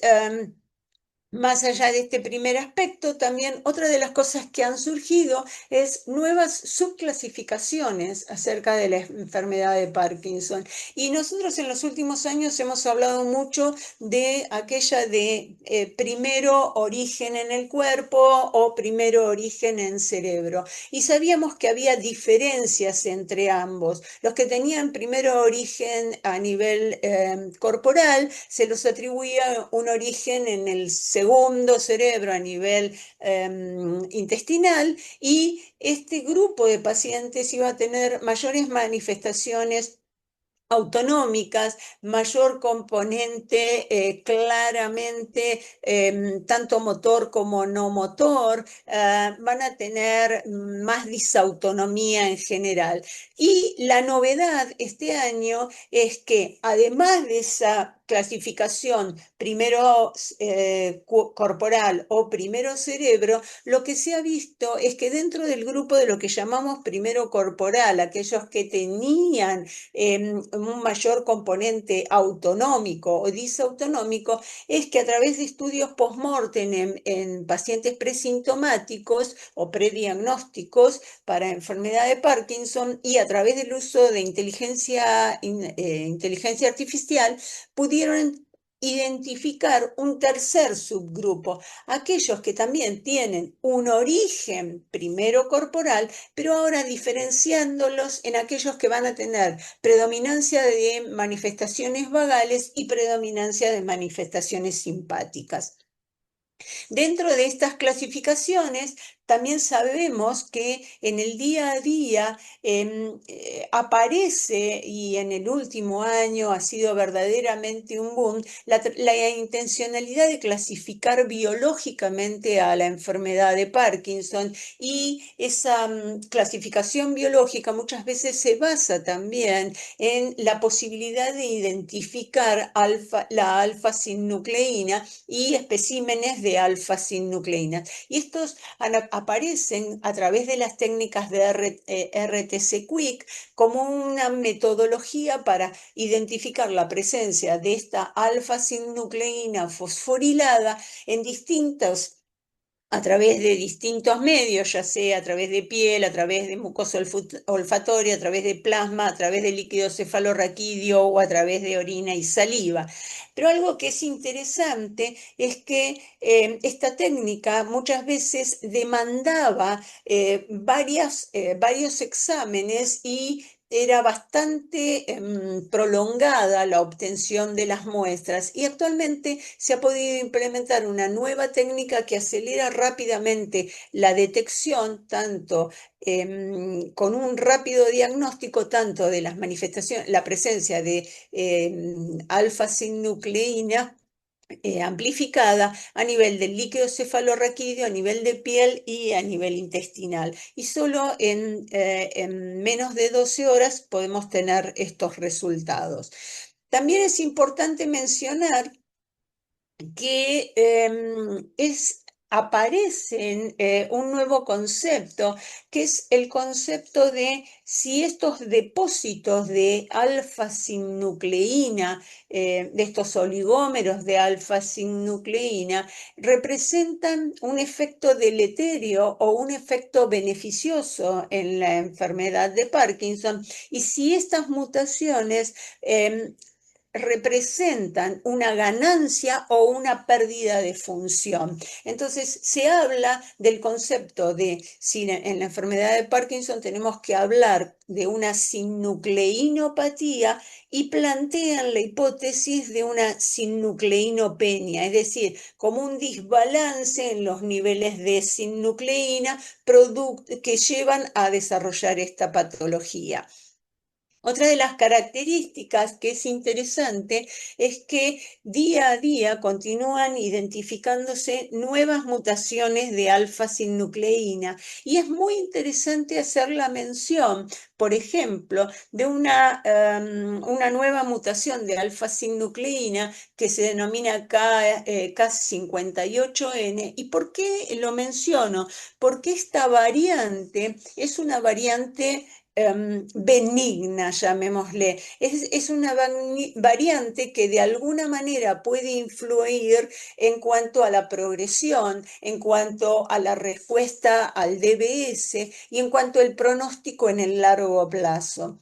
Más allá de este primer aspecto, también otra de las cosas que han surgido es nuevas subclasificaciones acerca de la enfermedad de Parkinson. Y nosotros en los últimos años hemos hablado mucho de aquella de primero origen en el cuerpo o primero origen en cerebro. Y sabíamos que había diferencias entre ambos. Los que tenían primero origen a nivel corporal se los atribuía un origen en el segundo cerebro a nivel intestinal, y este grupo de pacientes iba a tener mayores manifestaciones autonómicas, mayor componente claramente tanto motor como no motor, van a tener más disautonomía en general. Y la novedad este año es que además de esa clasificación primero corporal o primero cerebro, lo que se ha visto es que dentro del grupo de lo que llamamos primero corporal, aquellos que tenían un mayor componente autonómico o disautonómico, es que a través de estudios post-mortem en pacientes presintomáticos o prediagnósticos para enfermedad de Parkinson y a través del uso de inteligencia artificial, pudieron identificar un tercer subgrupo, aquellos que también tienen un origen primero corporal, pero ahora diferenciándolos en aquellos que van a tener predominancia de manifestaciones vagales y predominancia de manifestaciones simpáticas. Dentro de estas clasificaciones, también sabemos que en el día a día aparece, y en el último año ha sido verdaderamente un boom, la intencionalidad de clasificar biológicamente a la enfermedad de Parkinson, y esa clasificación biológica muchas veces se basa también en la posibilidad de identificar la alfa-sinucleína y especímenes de alfa-sinucleína. Y estos aparecen a través de las técnicas de RTC-Quick como una metodología para identificar la presencia de esta alfa-sinucleína fosforilada en a través de distintos medios, ya sea a través de piel, a través de mucosa olfatoria, a través de plasma, a través de líquido cefalorraquídeo o a través de orina y saliva. Pero algo que es interesante es que esta técnica muchas veces demandaba varios exámenes y era bastante prolongada la obtención de las muestras, y actualmente se ha podido implementar una nueva técnica que acelera rápidamente la detección, tanto con un rápido diagnóstico, tanto de las manifestaciones, la presencia de alfa-sinucleína amplificada a nivel del líquido cefalorraquídeo, a nivel de piel y a nivel intestinal. Y solo en menos de 12 horas podemos tener estos resultados. También es importante mencionar que aparece un nuevo concepto, que es el concepto de si estos depósitos de alfa-sinucleína, de estos oligómeros de alfa-sinucleína, representan un efecto deleterio o un efecto beneficioso en la enfermedad de Parkinson, y si estas mutaciones representan una ganancia o una pérdida de función. Entonces, se habla del concepto de si en la enfermedad de Parkinson tenemos que hablar de una sinucleinopatía, y plantean la hipótesis de una sinucleinopenia, es decir, como un desbalance en los niveles de sinucleína que llevan a desarrollar esta patología. Otra de las características que es interesante es que día a día continúan identificándose nuevas mutaciones de alfa-sinucleína, y es muy interesante hacer la mención, por ejemplo, de una nueva mutación de alfa-sinucleína que se denomina K58N. ¿Y por qué lo menciono? Porque esta variante es una variante benigna, llamémosle. Es una variante que de alguna manera puede influir en cuanto a la progresión, en cuanto a la respuesta al DBS y en cuanto al pronóstico en el largo plazo.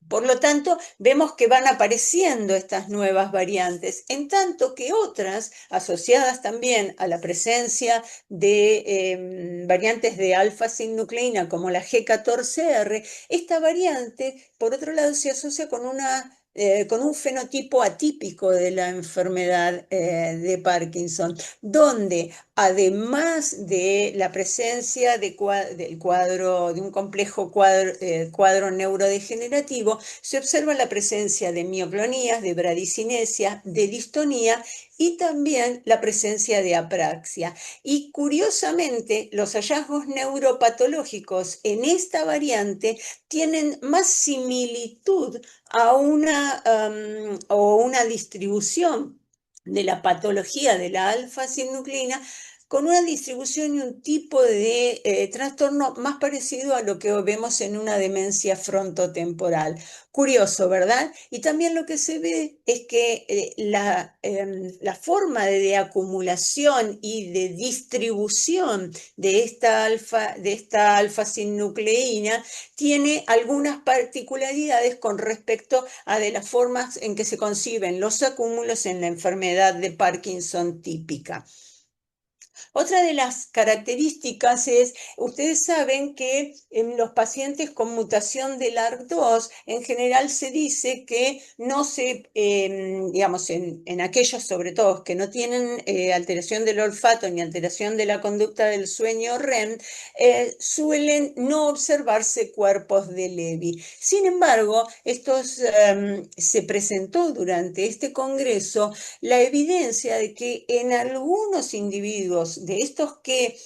Por lo tanto, vemos que van apareciendo estas nuevas variantes, en tanto que otras, asociadas también a la presencia de variantes de alfa-sinucleína como la G14R, esta variante, por otro lado, se asocia con un fenotipo atípico de la enfermedad de Parkinson, donde además de la presencia del cuadro, de un complejo cuadro neurodegenerativo, se observa la presencia de mioclonías, de bradicinesia, de distonía y también la presencia de apraxia. Y curiosamente, los hallazgos neuropatológicos en esta variante tienen más similitud a una distribución de la patología de la alfa-sinucleína con una distribución y un tipo de trastorno más parecido a lo que vemos en una demencia frontotemporal. Curioso, ¿verdad? Y también lo que se ve es que la forma de acumulación y de distribución de esta alfa-sinucleína tiene algunas particularidades con respecto a de las formas en que se conciben los acúmulos en la enfermedad de Parkinson típica. Otra de las características es, ustedes saben que en los pacientes con mutación del ARC2, en general se dice que no se, digamos, en aquellos sobre todo que no tienen alteración del olfato ni alteración de la conducta del sueño REM, suelen no observarse cuerpos de Levy. Sin embargo, se presentó durante este congreso la evidencia de que en algunos individuos de estos que,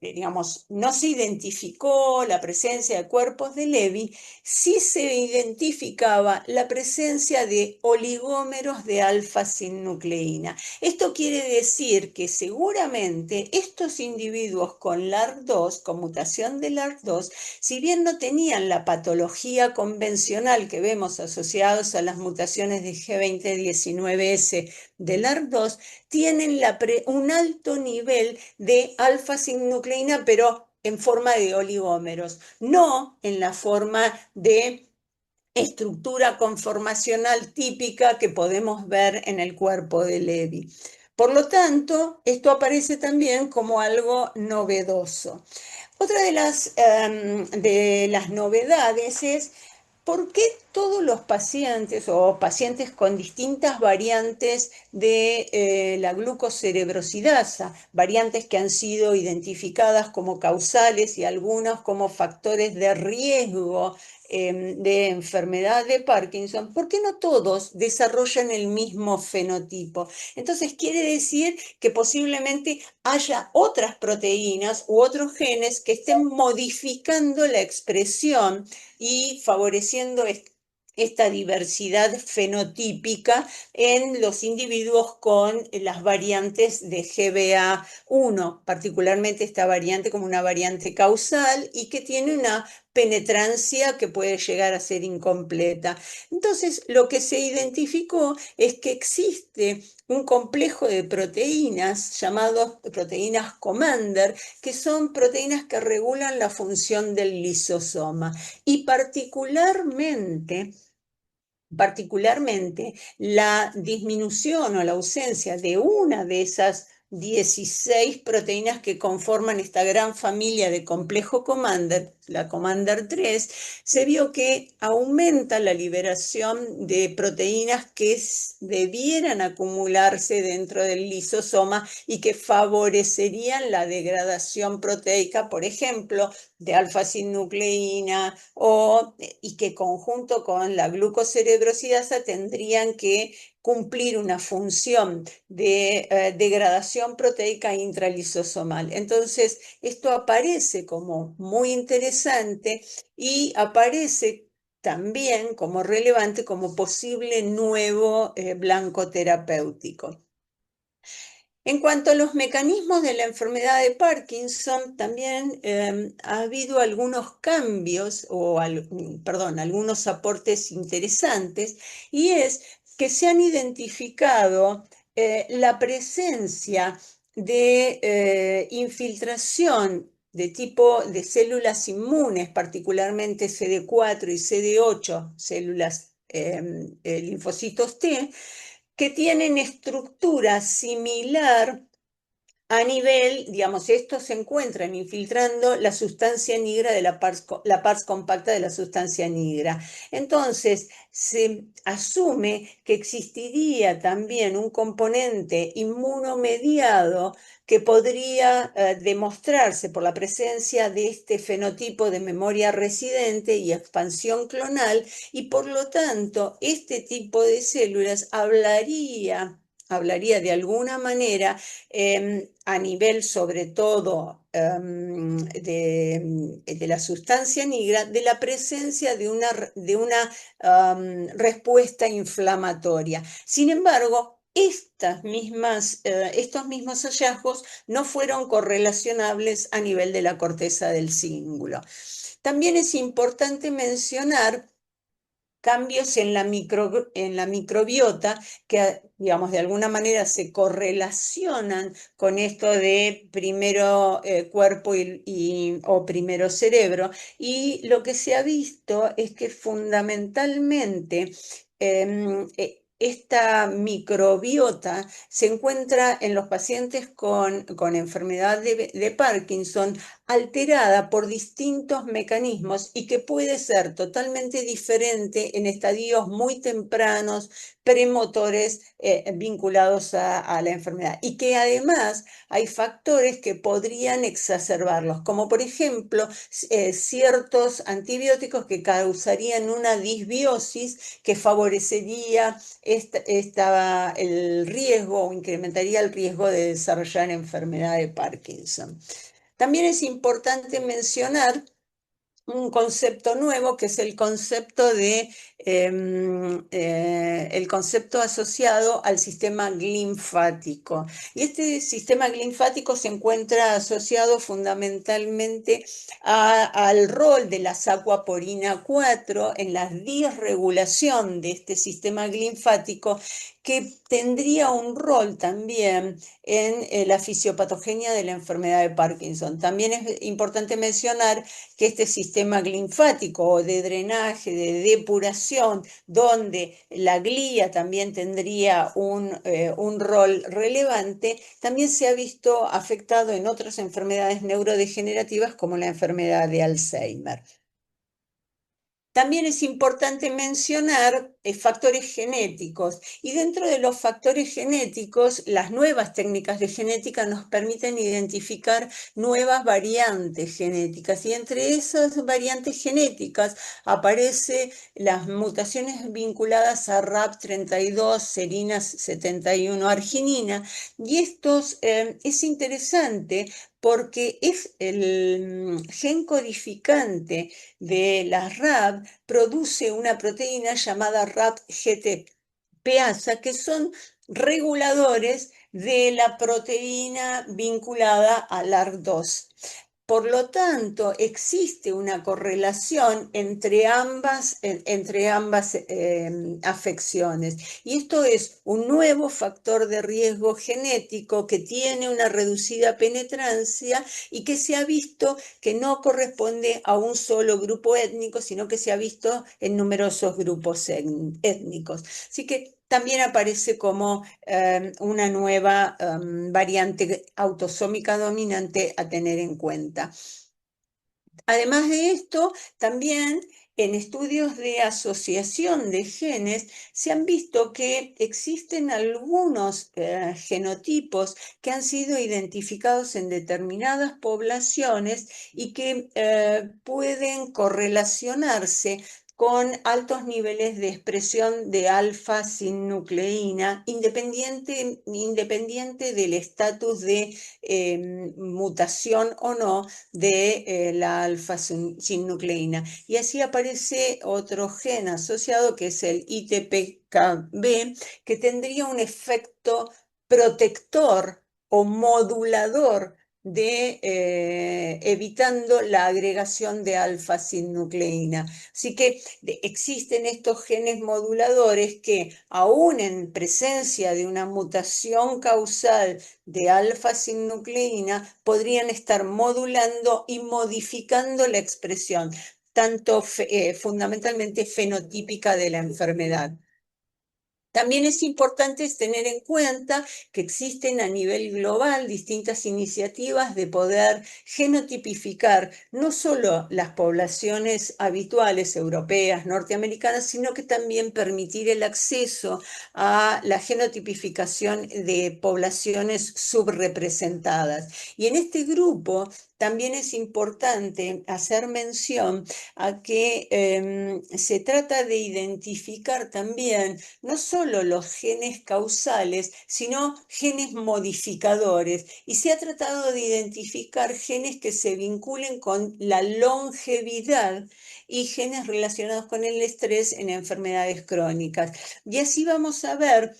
digamos, no se identificó la presencia de cuerpos de Levy, sí se identificaba la presencia de oligómeros de alfa-sinucleína. Esto quiere decir que seguramente estos individuos con LARC2, con mutación de LARC2, si bien no tenían la patología convencional que vemos asociados a las mutaciones de G20-19S del ARC2, tienen un alto nivel de alfa-sinucleína, pero en forma de oligómeros, no en la forma de estructura conformacional típica que podemos ver en el cuerpo de Levy. Por lo tanto, esto aparece también como algo novedoso. Otra de las novedades es ¿por qué todos los pacientes o pacientes con distintas variantes de la glucocerebrosidasa, variantes que han sido identificadas como causales y algunos como factores de riesgo de enfermedad de Parkinson, ¿por qué no todos desarrollan el mismo fenotipo? Entonces quiere decir que posiblemente haya otras proteínas u otros genes que estén modificando la expresión y favoreciendo esta diversidad fenotípica en los individuos con las variantes de GBA1, particularmente esta variante como una variante causal y que tiene una penetrancia que puede llegar a ser incompleta. Entonces, lo que se identificó es que existe un complejo de proteínas llamadas proteínas Commander, que son proteínas que regulan la función del lisosoma y particularmente la disminución o la ausencia de una de esas 16 proteínas que conforman esta gran familia de complejo Commander, la Commander 3, se vio que aumenta la liberación de proteínas que debieran acumularse dentro del lisosoma y que favorecerían la degradación proteica, por ejemplo, de alfa-sinucleína y que conjunto con la glucocerebrosidasa tendrían que cumplir una función de degradación proteica intralisosomal. Entonces, esto aparece como muy interesante y aparece también como relevante, como posible nuevo blanco terapéutico. En cuanto a los mecanismos de la enfermedad de Parkinson, también ha habido algunos cambios, perdón, algunos aportes interesantes, y es que se han identificado la presencia de infiltración de tipo de células inmunes, particularmente CD4 y CD8, células linfocitos T, que tienen estructura similar a nivel, digamos, estos se encuentran infiltrando la sustancia negra de la pars compacta de la sustancia negra. Entonces, se asume que existiría también un componente inmunomediado que podría demostrarse por la presencia de este fenotipo de memoria residente y expansión clonal, y por lo tanto, este tipo de células hablaría de alguna manera a nivel sobre todo de la sustancia negra, de la presencia de una respuesta inflamatoria. Sin embargo, estos mismos hallazgos no fueron correlacionables a nivel de la corteza del cíngulo. También es importante mencionar cambios en la microbiota que, digamos, de alguna manera se correlacionan con esto de primero cuerpo o primero cerebro. Y lo que se ha visto es que fundamentalmente esta microbiota se encuentra en los pacientes con enfermedad de Parkinson alterada por distintos mecanismos y que puede ser totalmente diferente en estadios muy tempranos, premotores vinculados a la enfermedad, y que además hay factores que podrían exacerbarlos, como por ejemplo ciertos antibióticos que causarían una disbiosis que favorecería el riesgo o incrementaría el riesgo de desarrollar enfermedad de Parkinson. También es importante mencionar un concepto nuevo, que es el concepto el concepto asociado al sistema linfático. Y este sistema linfático se encuentra asociado fundamentalmente al rol de la sacuaporina 4 en la disregulación de este sistema linfático, que tendría un rol también en la fisiopatogenia de la enfermedad de Parkinson. También es importante mencionar que este sistema linfático o de drenaje, de depuración, donde la glía también tendría un rol relevante, también se ha visto afectado en otras enfermedades neurodegenerativas como la enfermedad de Alzheimer. También es importante mencionar factores genéticos, y dentro de los factores genéticos, las nuevas técnicas de genética nos permiten identificar nuevas variantes genéticas, y entre esas variantes genéticas aparecen las mutaciones vinculadas a RAP32, serina 71, arginina, y es interesante porque es el gen codificante de las RAB, produce una proteína llamada RAP-GTPasa, que son reguladores de la proteína vinculada al ARC2. Por lo tanto, existe una correlación entre ambas afecciones. Y esto es un nuevo factor de riesgo genético que tiene una reducida penetrancia y que se ha visto que no corresponde a un solo grupo étnico, sino que se ha visto en numerosos grupos étnicos. Así que también aparece como una nueva variante autosómica dominante a tener en cuenta. Además de esto, también en estudios de asociación de genes se han visto que existen algunos genotipos que han sido identificados en determinadas poblaciones y que pueden correlacionarse con altos niveles de expresión de alfa-sinucleína, independiente del estatus de mutación o no de la alfa-sinucleína. Y así aparece otro gen asociado, que es el ITPKB, que tendría un efecto protector o modulador de evitando la agregación de alfa-sinnucleína. Así que existen estos genes moduladores que, aún en presencia de una mutación causal de alfa-sinnucleína, podrían estar modulando y modificando la expresión, tanto fundamentalmente fenotípica de la enfermedad. También es importante tener en cuenta que existen a nivel global distintas iniciativas de poder genotipificar no solo las poblaciones habituales europeas, norteamericanas, sino que también permitir el acceso a la genotipificación de poblaciones subrepresentadas. Y en este grupo también es importante hacer mención a que se trata de identificar también no solo los genes causales, sino genes modificadores. Y se ha tratado de identificar genes que se vinculen con la longevidad y genes relacionados con el estrés en enfermedades crónicas. Y así vamos a ver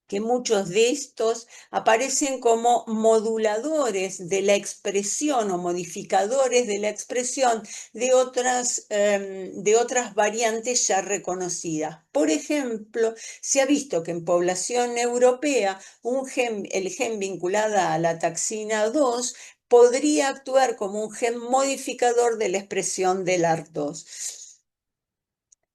que muchos de estos aparecen como moduladores de la expresión o modificadores de la expresión de otras variantes ya reconocidas. Por ejemplo, se ha visto que en población europea el gen vinculado a la taxina 2 podría actuar como un gen modificador de la expresión del ART2.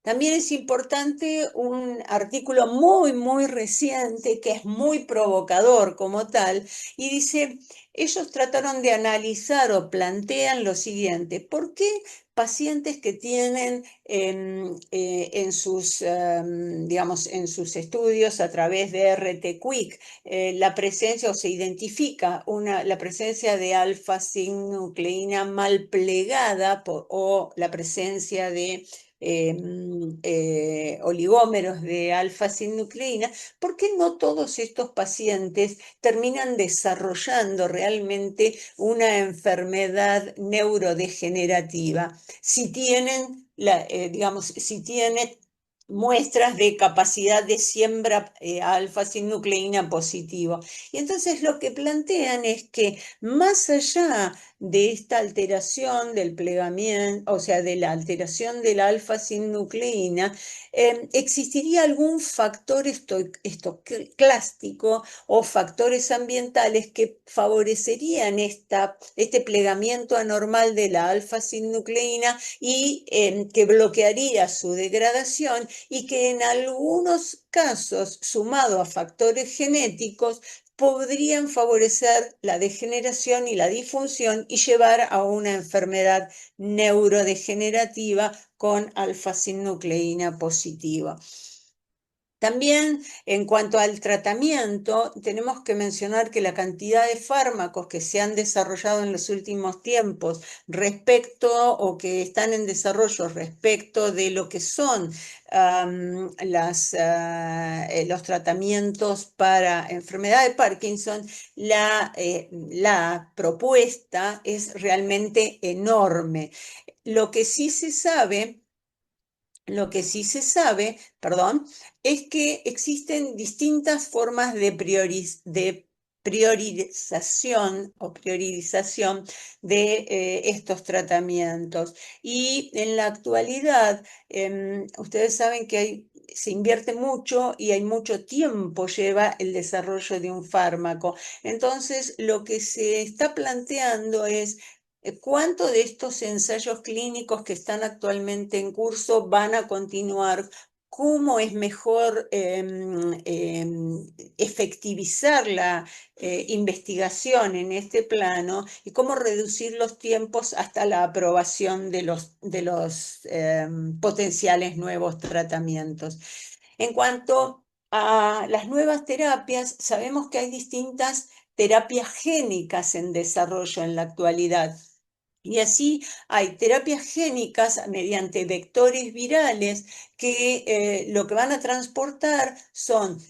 También es importante un artículo muy reciente que es muy provocador como tal y dice, ellos trataron de analizar o plantean lo siguiente: ¿por qué pacientes que tienen en sus estudios a través de RT-QuIC la presencia o se identifica la presencia de alfa-sinnucleína mal plegada o la presencia de oligómeros de alfa-sinnucleína, ¿por qué no todos estos pacientes terminan desarrollando realmente una enfermedad neurodegenerativa si tienen, si tienen muestras de capacidad de siembra alfa-sinnucleína positivo? Y entonces lo que plantean es que más allá de esta alteración del plegamiento, o sea, de la alteración de la alfa-sinnucleína, existiría algún factor estoclástico o factores ambientales que favorecerían este plegamiento anormal de la alfa-sinnucleína y que bloquearía su degradación, y que en algunos casos, sumado a factores genéticos, podrían favorecer la degeneración y la disfunción y llevar a una enfermedad neurodegenerativa con alfa-sinnucleína positiva. También, en cuanto al tratamiento, tenemos que mencionar que la cantidad de fármacos que se han desarrollado en los últimos tiempos o que están en desarrollo respecto de lo que son los tratamientos para enfermedad de Parkinson, la propuesta es realmente enorme. Lo que sí se sabe, perdón, es que existen distintas formas de priorización de estos tratamientos. Y en la actualidad, ustedes saben que se invierte mucho y hay mucho tiempo lleva el desarrollo de un fármaco. Entonces, lo que se está planteando es ¿cuánto de estos ensayos clínicos que están actualmente en curso van a continuar? ¿Cómo es mejor efectivizar la investigación en este plano y cómo reducir los tiempos hasta la aprobación de los potenciales nuevos tratamientos? En cuanto a las nuevas terapias, sabemos que hay distintas terapias génicas en desarrollo en la actualidad. Y así hay terapias génicas mediante vectores virales que lo que van a transportar son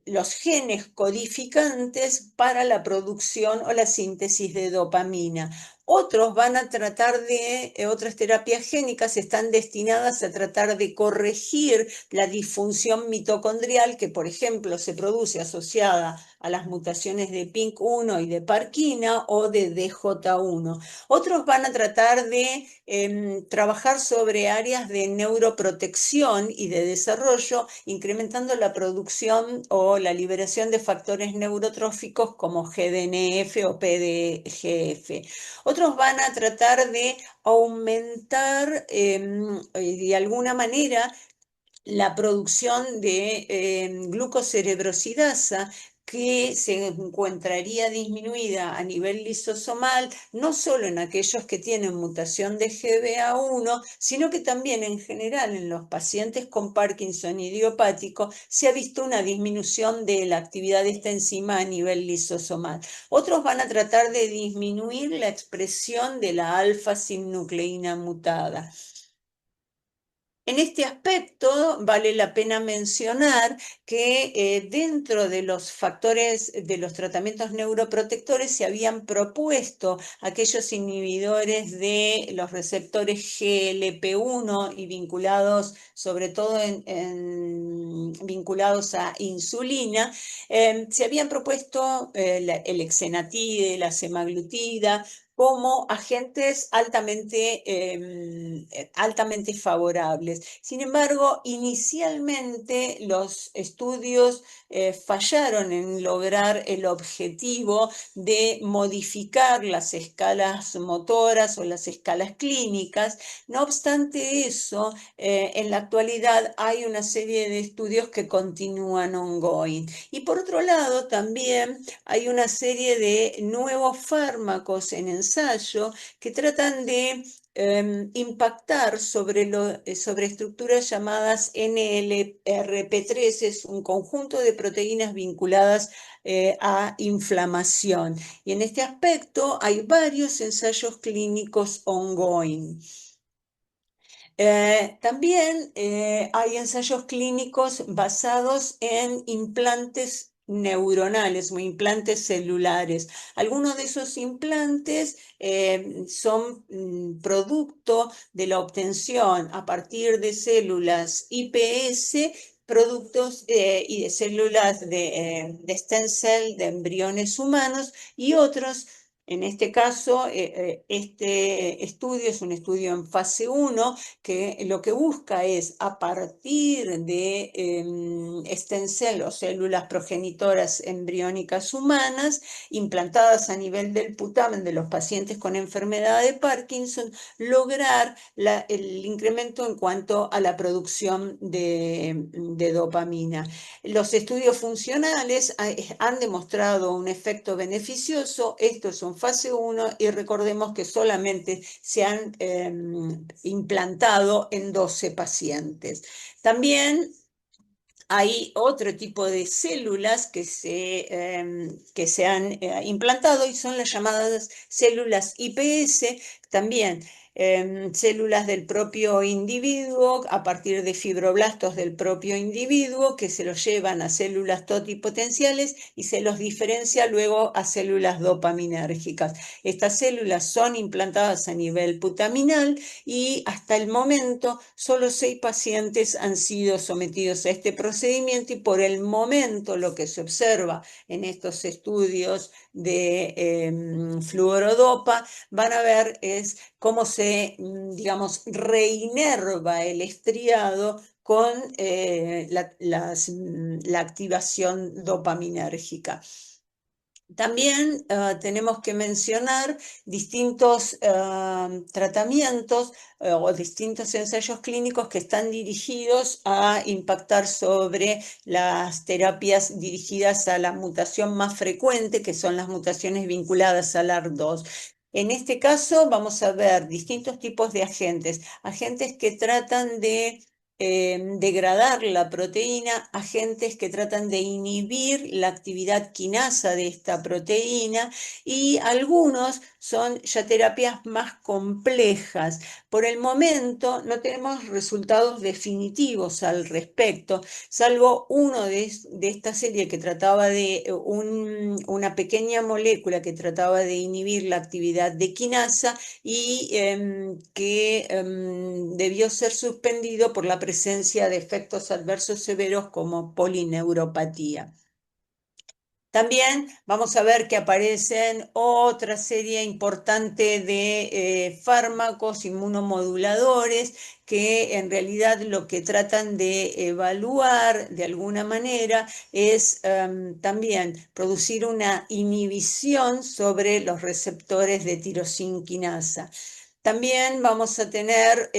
los genes codificantes para la producción o la síntesis de dopamina. Otros van a tratar de, otras terapias génicas están destinadas a tratar de corregir la disfunción mitocondrial que, por ejemplo, se produce asociada a las mutaciones de PINK1 y de Parkina o de DJ1. Otros van a tratar de trabajar sobre áreas de neuroprotección y de desarrollo, incrementando la producción o la liberación de factores neurotróficos como GDNF o PDGF. Otros van a tratar de aumentar de alguna manera la producción de glucocerebrosidasa que se encontraría disminuida a nivel lisosomal, no solo en aquellos que tienen mutación de GBA1, sino que también en general en los pacientes con Parkinson idiopático se ha visto una disminución de la actividad de esta enzima a nivel lisosomal. Otros van a tratar de disminuir la expresión de la alfa-sinucleína mutada. En este aspecto vale la pena mencionar que dentro de los factores de los tratamientos neuroprotectores se habían propuesto aquellos inhibidores de los receptores GLP1 y vinculados sobre todo vinculados a insulina. Se habían propuesto el exenatide, la semaglutida, como agentes altamente favorables. Sin embargo, inicialmente los estudios fallaron en lograr el objetivo de modificar las escalas motoras o las escalas clínicas. No obstante eso, en la actualidad hay una serie de estudios que continúan ongoing. Y por otro lado, también hay una serie de nuevos fármacos en ensayo que tratan de impactar sobre estructuras llamadas NLRP3, es un conjunto de proteínas vinculadas a inflamación. Y en este aspecto hay varios ensayos clínicos ongoing. También hay ensayos clínicos basados en implantes neuronales o implantes celulares. Algunos de esos implantes son producto de la obtención a partir de células iPS, productos y de células de stem cell de embriones humanos, y otros. En este caso, este estudio es un estudio en fase 1 que lo que busca es, a partir de stem cell o células progenitoras embriónicas humanas implantadas a nivel del putamen de los pacientes con enfermedad de Parkinson, lograr el incremento en cuanto a la producción de dopamina. Los estudios funcionales han demostrado un efecto beneficioso. Esto es un fase 1 y recordemos que solamente se han implantado en 12 pacientes. También hay otro tipo de células que se han implantado y son las llamadas células iPS, también células del propio individuo a partir de fibroblastos del propio individuo que se los llevan a células totipotenciales y se los diferencia luego a células dopaminérgicas. Estas células son implantadas a nivel putaminal y hasta el momento solo 6 pacientes han sido sometidos a este procedimiento y por el momento lo que se observa en estos estudios de fluorodopa van a ver es cómo se, digamos, reinerva el estriado con la activación dopaminérgica. También tenemos que mencionar distintos tratamientos o distintos ensayos clínicos que están dirigidos a impactar sobre las terapias dirigidas a la mutación más frecuente, que son las mutaciones vinculadas al AR2. En este caso vamos a ver distintos tipos de agentes que tratan de degradar la proteína, agentes que tratan de inhibir la actividad quinasa de esta proteína, y algunos son ya terapias más complejas. Por el momento no tenemos resultados definitivos al respecto, salvo uno de esta serie que trataba de una pequeña molécula que trataba de inhibir la actividad de quinasa y que debió ser suspendido por la presencia de efectos adversos severos como polineuropatía. También vamos a ver que aparecen otra serie importante de fármacos inmunomoduladores que en realidad lo que tratan de evaluar de alguna manera es también producir una inhibición sobre los receptores de tirosinquinasa. También vamos a tener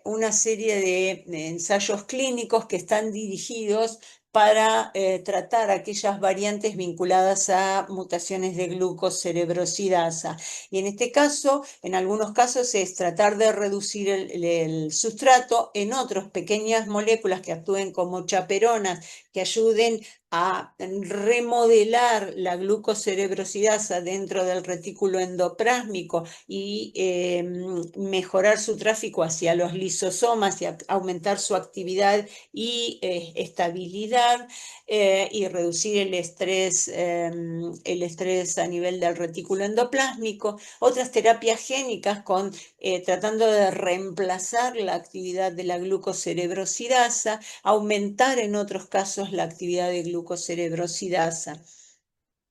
una serie de ensayos clínicos que están dirigidos para tratar aquellas variantes vinculadas a mutaciones de glucocerebrosidasa. Y en este caso, en algunos casos, es tratar de reducir el sustrato, en otros pequeñas moléculas que actúen como chaperonas, que ayuden a remodelar la glucocerebrosidasa dentro del retículo endoplásmico y mejorar su tráfico hacia los lisosomas y aumentar su actividad y estabilidad, y reducir el estrés a nivel del retículo endoplásmico. Otras terapias génicas tratando de reemplazar la actividad de la glucocerebrosidasa, aumentar en otros casos la actividad de glucocerebrosidasa.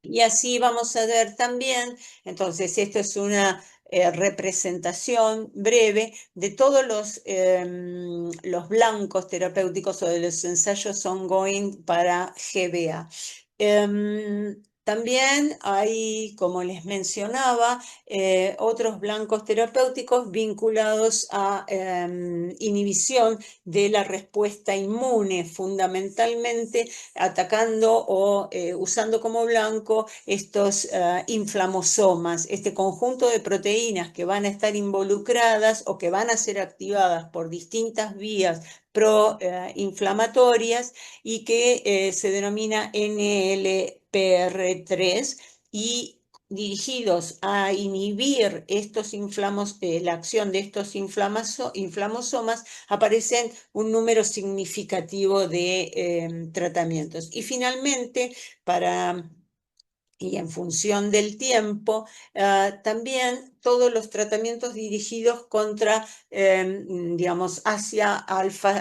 Y así vamos a ver también, entonces esto es una representación breve de todos los blancos terapéuticos o de los ensayos ongoing para GBA. También hay, como les mencionaba, otros blancos terapéuticos vinculados a inhibición de la respuesta inmune, fundamentalmente atacando o usando como blanco estos inflamosomas, este conjunto de proteínas que van a estar involucradas o que van a ser activadas por distintas vías proinflamatorias y que se denomina NLPR3, y dirigidos a inhibir la acción de estos inflamosomas, aparecen un número significativo de tratamientos. Y finalmente, y en función del tiempo, también todos los tratamientos dirigidos contra, digamos, hacia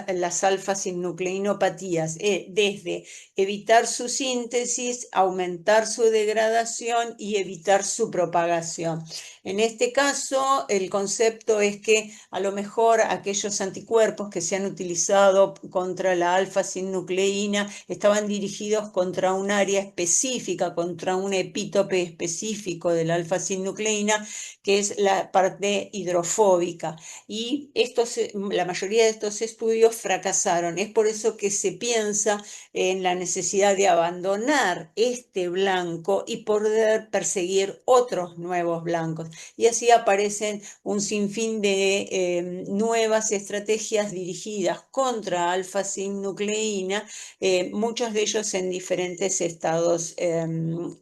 las alfa-sinucleinopatías, desde evitar su síntesis, aumentar su degradación y evitar su propagación. En este caso, el concepto es que a lo mejor aquellos anticuerpos que se han utilizado contra la alfa-sinucleína estaban dirigidos contra un área específica, contra un epítope específico de la alfa-sinucleína, que es la parte hidrofóbica. Y la mayoría de estos estudios fracasaron. Es por eso que se piensa en la necesidad de abandonar este blanco y poder perseguir otros nuevos blancos. Y así aparecen un sinfín de nuevas estrategias dirigidas contra alfa-sinucleína, muchos de ellos en diferentes estados en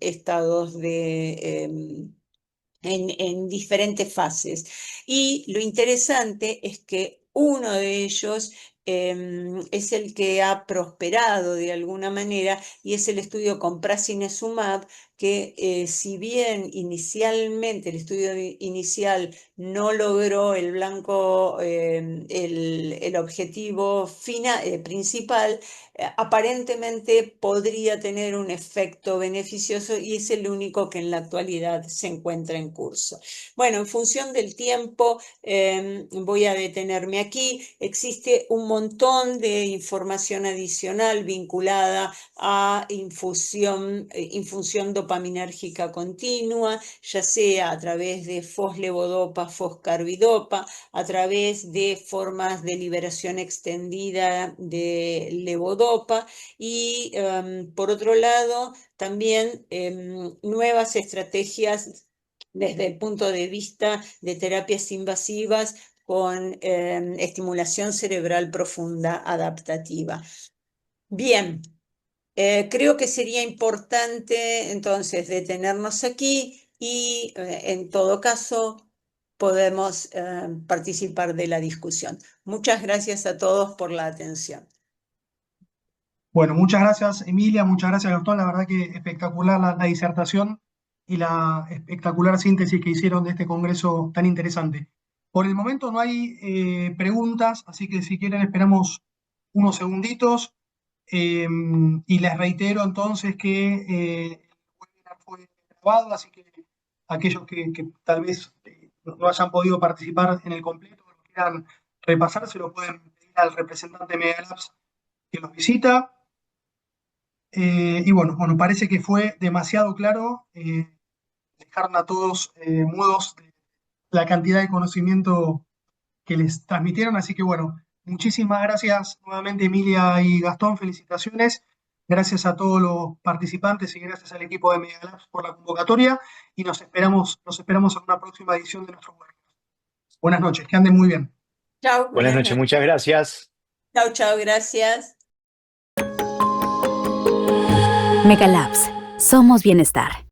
diferentes fases. Y lo interesante es que uno de ellos es el que ha prosperado de alguna manera, y es el estudio con prasinezumab, que si bien inicialmente el estudio inicial no logró el blanco, el objetivo principal, aparentemente podría tener un efecto beneficioso, y es el único que en la actualidad se encuentra en curso. Bueno, en función del tiempo voy a detenerme aquí. Existe un montón de información adicional vinculada a infusión dopaminérgica continua, ya sea a través de foslevodopa, foscarbidopa, a través de formas de liberación extendida de levodopa, y por otro lado también nuevas estrategias desde el punto de vista de terapias invasivas, con estimulación cerebral profunda adaptativa. Bien, creo que sería importante entonces detenernos aquí y en todo caso podemos participar de la discusión. Muchas gracias a todos por la atención. Bueno, muchas gracias Emilia, muchas gracias Gastón, la verdad que espectacular la disertación y la espectacular síntesis que hicieron de este congreso tan interesante. Por el momento no hay preguntas, así que si quieren esperamos unos segunditos y les reitero entonces que el webinar fue grabado, así que aquellos que tal vez no hayan podido participar en el completo o lo quieran repasar, se lo pueden pedir al representante de Media Labs que los visita. Y bueno, parece que fue demasiado claro. Dejaron a todos mudos de la cantidad de conocimiento que les transmitieron. Así que bueno, muchísimas gracias nuevamente Emilia y Gastón, felicitaciones. Gracias a todos los participantes y gracias al equipo de Media Labs por la convocatoria y nos esperamos en una próxima edición de nuestro webinar. Buenas noches, que anden muy bien. Chao. Buenas noches, muchas gracias. Chao, chao, gracias. Mega Labs. Somos bienestar.